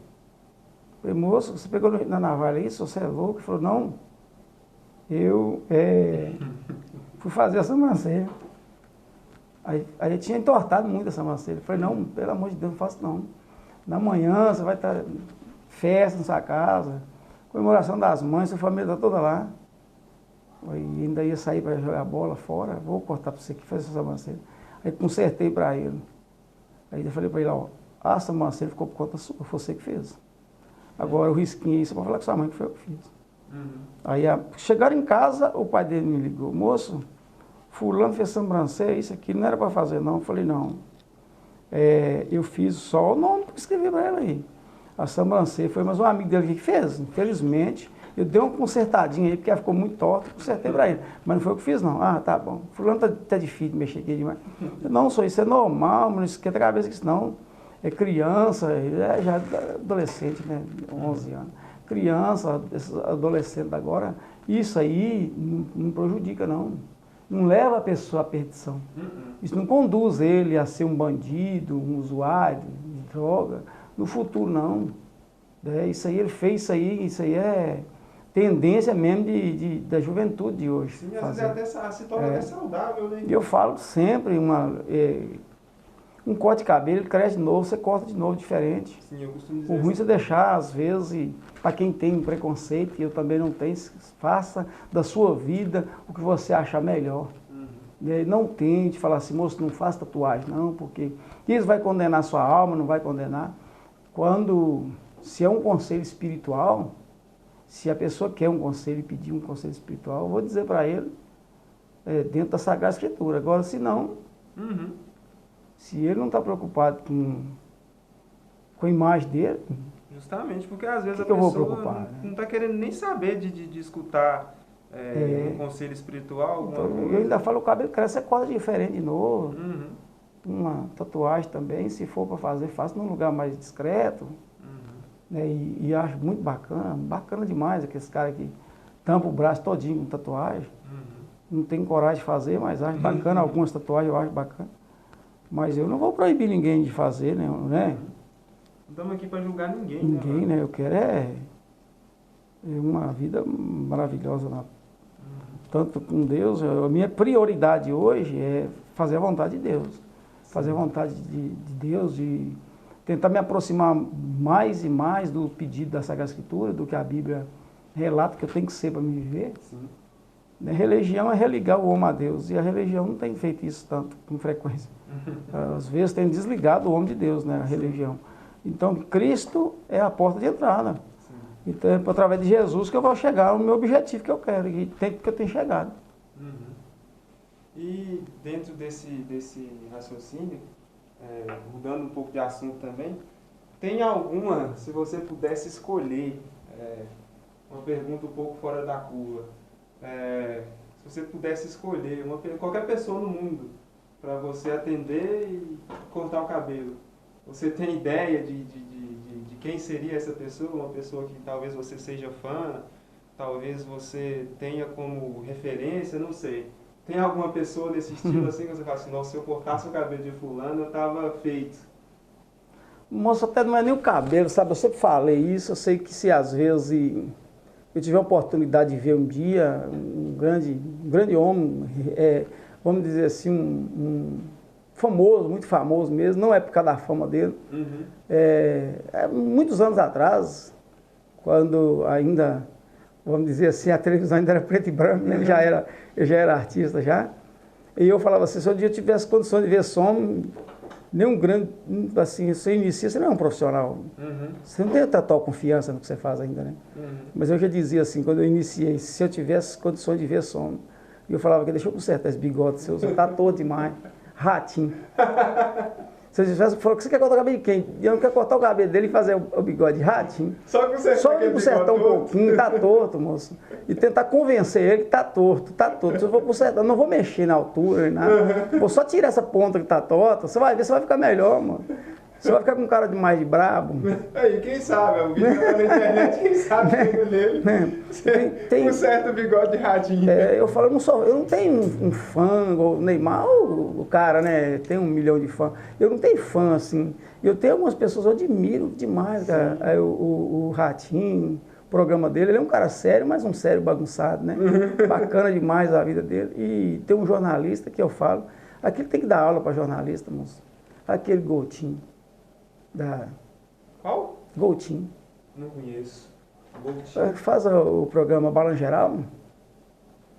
Eu falei, moço, você pegou na navalha isso? Você é louco? Ele falou, não, eu fui fazer a sobrancelha. Aí ele tinha entortado muito a sobrancelha. Eu falei, não, pelo amor de Deus, não faço não. Na manhã você vai estar festa na sua casa, comemoração das mães, sua família está toda lá. Aí ainda ia sair para jogar bola fora, vou cortar para você aqui, fazer essa sobrancelha. Aí consertei para ele. Aí eu falei para ele, ó, a sobrancelha ficou por conta sua, foi você que fez. Agora o risquinho aí, você pode falar com sua mãe que foi eu que fiz. Aí chegaram em casa, o pai dele me ligou, moço, fulano fez sobrancelha, isso aqui não era para fazer não. Eu falei, não, eu fiz só o nome que escrevi para ela aí. A sobrancelha foi mais um amigo dele que fez, infelizmente. Eu dei uma consertadinha aí, porque ela ficou muito torta, consertei para ele. Mas não foi o que fiz, não. Ah, tá bom. Fulano tá difícil de mexer aqui demais. Não, só isso é normal, não esquenta a cabeça que isso não. É criança, já é adolescente, né? 11 anos. Criança, adolescente agora, isso aí não prejudica, não. Não leva a pessoa à perdição. Isso não conduz ele a ser um bandido, um usuário de droga. No futuro, não. Isso aí, ele fez isso aí é tendência mesmo da juventude de hoje. Sim, às vezes até se torna até saudável, né? E eu falo sempre, um corte de cabelo, ele cresce de novo, você corta de novo, diferente. Sim, eu costumo dizer O ruim é você deixar, às vezes, para quem tem um preconceito, e eu também não tenho, faça da sua vida o que você achar melhor. Não tente falar assim, moço, não faça tatuagem, não, porque isso vai condenar sua alma, não vai condenar. Se é um conselho espiritual, se a pessoa quer um conselho e pedir um conselho espiritual, eu vou dizer para ele, dentro da Sagrada Escritura. Agora, se não, se ele não está preocupado com a imagem dele... Justamente, porque às vezes a que eu vou pessoa preocupar, não está querendo nem saber de escutar um conselho espiritual, alguma Então, coisa. eu ainda falo, o cabelo cresce, você corta diferente de novo. Uma tatuagem também, se for para fazer, faça num lugar mais discreto. Né? E acho muito bacana demais aqueles caras que tampam o braço todinho com tatuagem. Não tem coragem de fazer, mas acho bacana, algumas tatuagens eu acho bacana. Mas eu não vou proibir ninguém de fazer, né? Não estamos aqui para julgar ninguém. Ninguém, né? Eu quero uma vida maravilhosa, tanto com Deus. A minha prioridade hoje é fazer a vontade de Deus. Sim. Fazer a vontade de Deus e tentar me aproximar mais e mais do pedido da Sagrada Escritura, do que a Bíblia relata que eu tenho que ser para me viver. Sim. A religião é religar o homem a Deus, e a religião não tem feito isso tanto, com frequência. Às vezes tem desligado o homem de Deus, né, a religião. Então, Cristo é a porta de entrada. Sim. Então, é através de Jesus que eu vou chegar ao meu objetivo que eu quero, e tempo que eu tenho chegado. E dentro desse raciocínio, mudando um pouco de assunto também, tem alguma, se você pudesse escolher, uma pergunta um pouco fora da curva, se você pudesse escolher qualquer pessoa no mundo para você atender e cortar o cabelo, você tem ideia de quem seria essa pessoa? Uma pessoa que talvez você seja fã, talvez você tenha como referência, não sei. Tem alguma pessoa desse estilo assim que você fala assim, nossa, se eu cortasse o cabelo de fulano, eu estava feito? Moço, até não é nem o cabelo, sabe? Eu sempre falei isso, eu sei que se às vezes eu tiver a oportunidade de ver um dia um grande homem, vamos dizer assim, famoso, muito famoso mesmo, não é por causa da fama dele. Muitos anos atrás, quando ainda, vamos dizer assim, a televisão ainda era preto e branco, né? Eu já era artista já, e eu falava assim, se um dia eu tivesse condições de ver som, nenhum grande, assim, você inicia, você não é um profissional, você não tem total confiança no que você faz ainda, né? Mas eu já dizia assim, quando eu iniciei, se eu tivesse condições de ver som, eu falava que deixa eu consertar esse bigode seu, você tá todo demais. Ratinho. Se você falou que você quer cortar o cabelo de quem? Eu não quero cortar o cabelo dele e fazer o bigode de Ratinho. Só consertar um pouquinho, tá torto, moço. E tentar convencer ele que tá torto, tá torto. Se eu for consertar, não vou mexer na altura nem nada. Vou só tirar essa ponta que tá torta, você vai ver, você vai ficar melhor, mano. Você vai ficar com cara de mais de brabo. Aí, quem sabe? O vídeo tá na internet, quem sabe dele. Tem um certo bigode de Ratinho. Eu falo, eu não tenho um fã, igual o Neymar, o cara, né? Tem 1 milhão de fãs. Eu não tenho fã, assim. Eu tenho algumas pessoas, eu admiro demais, cara. Aí, o Ratinho, o programa dele, ele é um cara sério, mas um sério bagunçado, né? Bacana demais a vida dele. E tem um jornalista que eu falo, aquele tem que dar aula para jornalista, moço. Aquele Goutinho. Qual? Goutinho. Não conheço. Goutinho. Faz o programa Balanço Geral?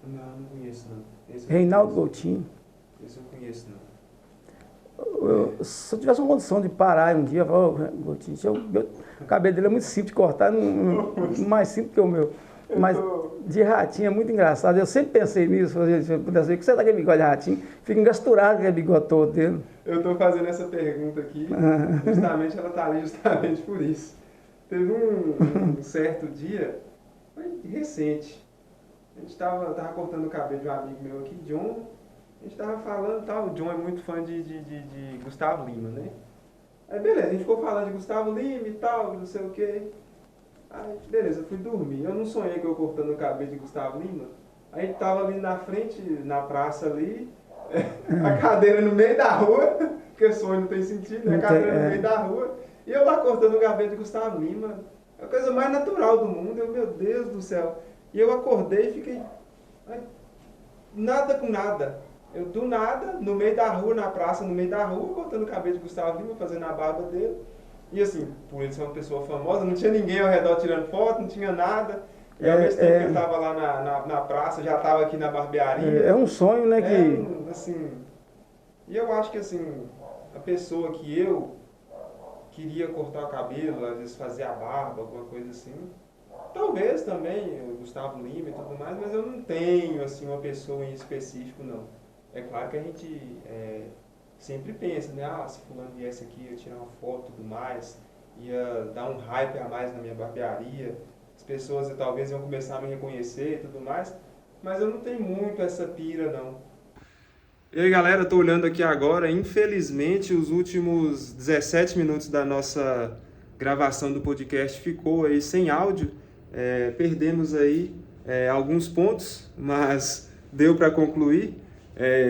Não conheço não. Reinaldo Goutinho. Esse eu não conheço não. Se eu tivesse uma condição de parar um dia, eu falo, Goutinho, o cabelo dele é muito simples de cortar, mais simples que o meu. Mas de Ratinho é muito engraçado. Eu sempre pensei nisso, se eu pudesse ver que você tá com aquele bigode de Ratinho, fica engasturado com aquele bigode todo dele. Eu estou fazendo essa pergunta aqui, justamente ela está ali justamente por isso. Teve um certo dia Foi recente. A gente tava cortando o cabelo de um amigo meu aqui, John. A gente tava falando e tal. O John é muito fã de Gustavo Lima, né? Aí beleza, a gente ficou falando de Gustavo Lima e tal, não sei o quê. Aí beleza, eu fui dormir. Eu não sonhei que eu cortando o cabelo de Gustavo Lima. Aí a gente tava ali na frente, na praça ali, a cadeira no meio da rua, porque sonho não tem sentido, né? A cadeira no meio da rua. E eu lá cortando o cabelo de Gustavo Lima. É a coisa mais natural do mundo. Eu, meu Deus do céu. E eu acordei e fiquei... nada com nada. Eu do nada, no meio da rua, na praça, no meio da rua, cortando o cabelo de Gustavo Lima, fazendo a barba dele. E assim, por ele ser uma pessoa famosa, não tinha ninguém ao redor tirando foto, não tinha nada. E ao mesmo tempo que ele estava lá na praça, já estava aqui na barbearia. É um sonho, né? Assim, e eu acho que assim, a pessoa que eu queria cortar o cabelo, às vezes fazer a barba, alguma coisa assim, talvez também o Gustavo Lima e tudo mais, mas eu não tenho assim uma pessoa em específico, não. É claro que a gente sempre pensa, né? Ah, se fulano viesse aqui, eu ia tirar uma foto e tudo mais, ia dar um hype a mais na minha barbearia, as pessoas talvez iam começar a me reconhecer e tudo mais, mas eu não tenho muito essa pira, não. E aí, galera, tô olhando aqui agora, infelizmente os últimos 17 minutos da nossa gravação do podcast ficou aí sem áudio, perdemos aí alguns pontos, mas deu para concluir.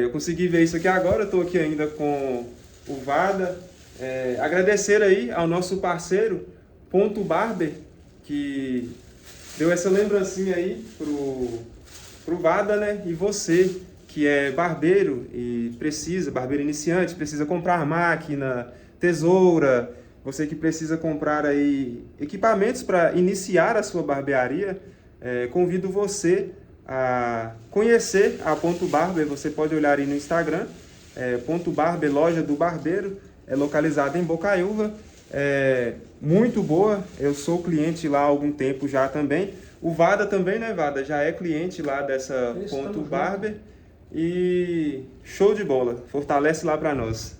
Eu consegui ver isso aqui agora, estou aqui ainda com o Vada. Agradecer aí ao nosso parceiro, Ponto Barber, que deu essa lembrancinha aí pro Vada, né? E você, que é barbeiro e barbeiro iniciante, precisa comprar máquina, tesoura, você que precisa comprar aí equipamentos para iniciar a sua barbearia, convido você a conhecer a Ponto Barber. Você pode olhar aí no Instagram, Ponto Barber, loja do barbeiro, é localizada em Bocaiúva, muito boa, eu sou cliente lá há algum tempo já também. O Vada também, né, Vada? Já é cliente lá dessa Ponto Barber e show de bola, fortalece lá para nós.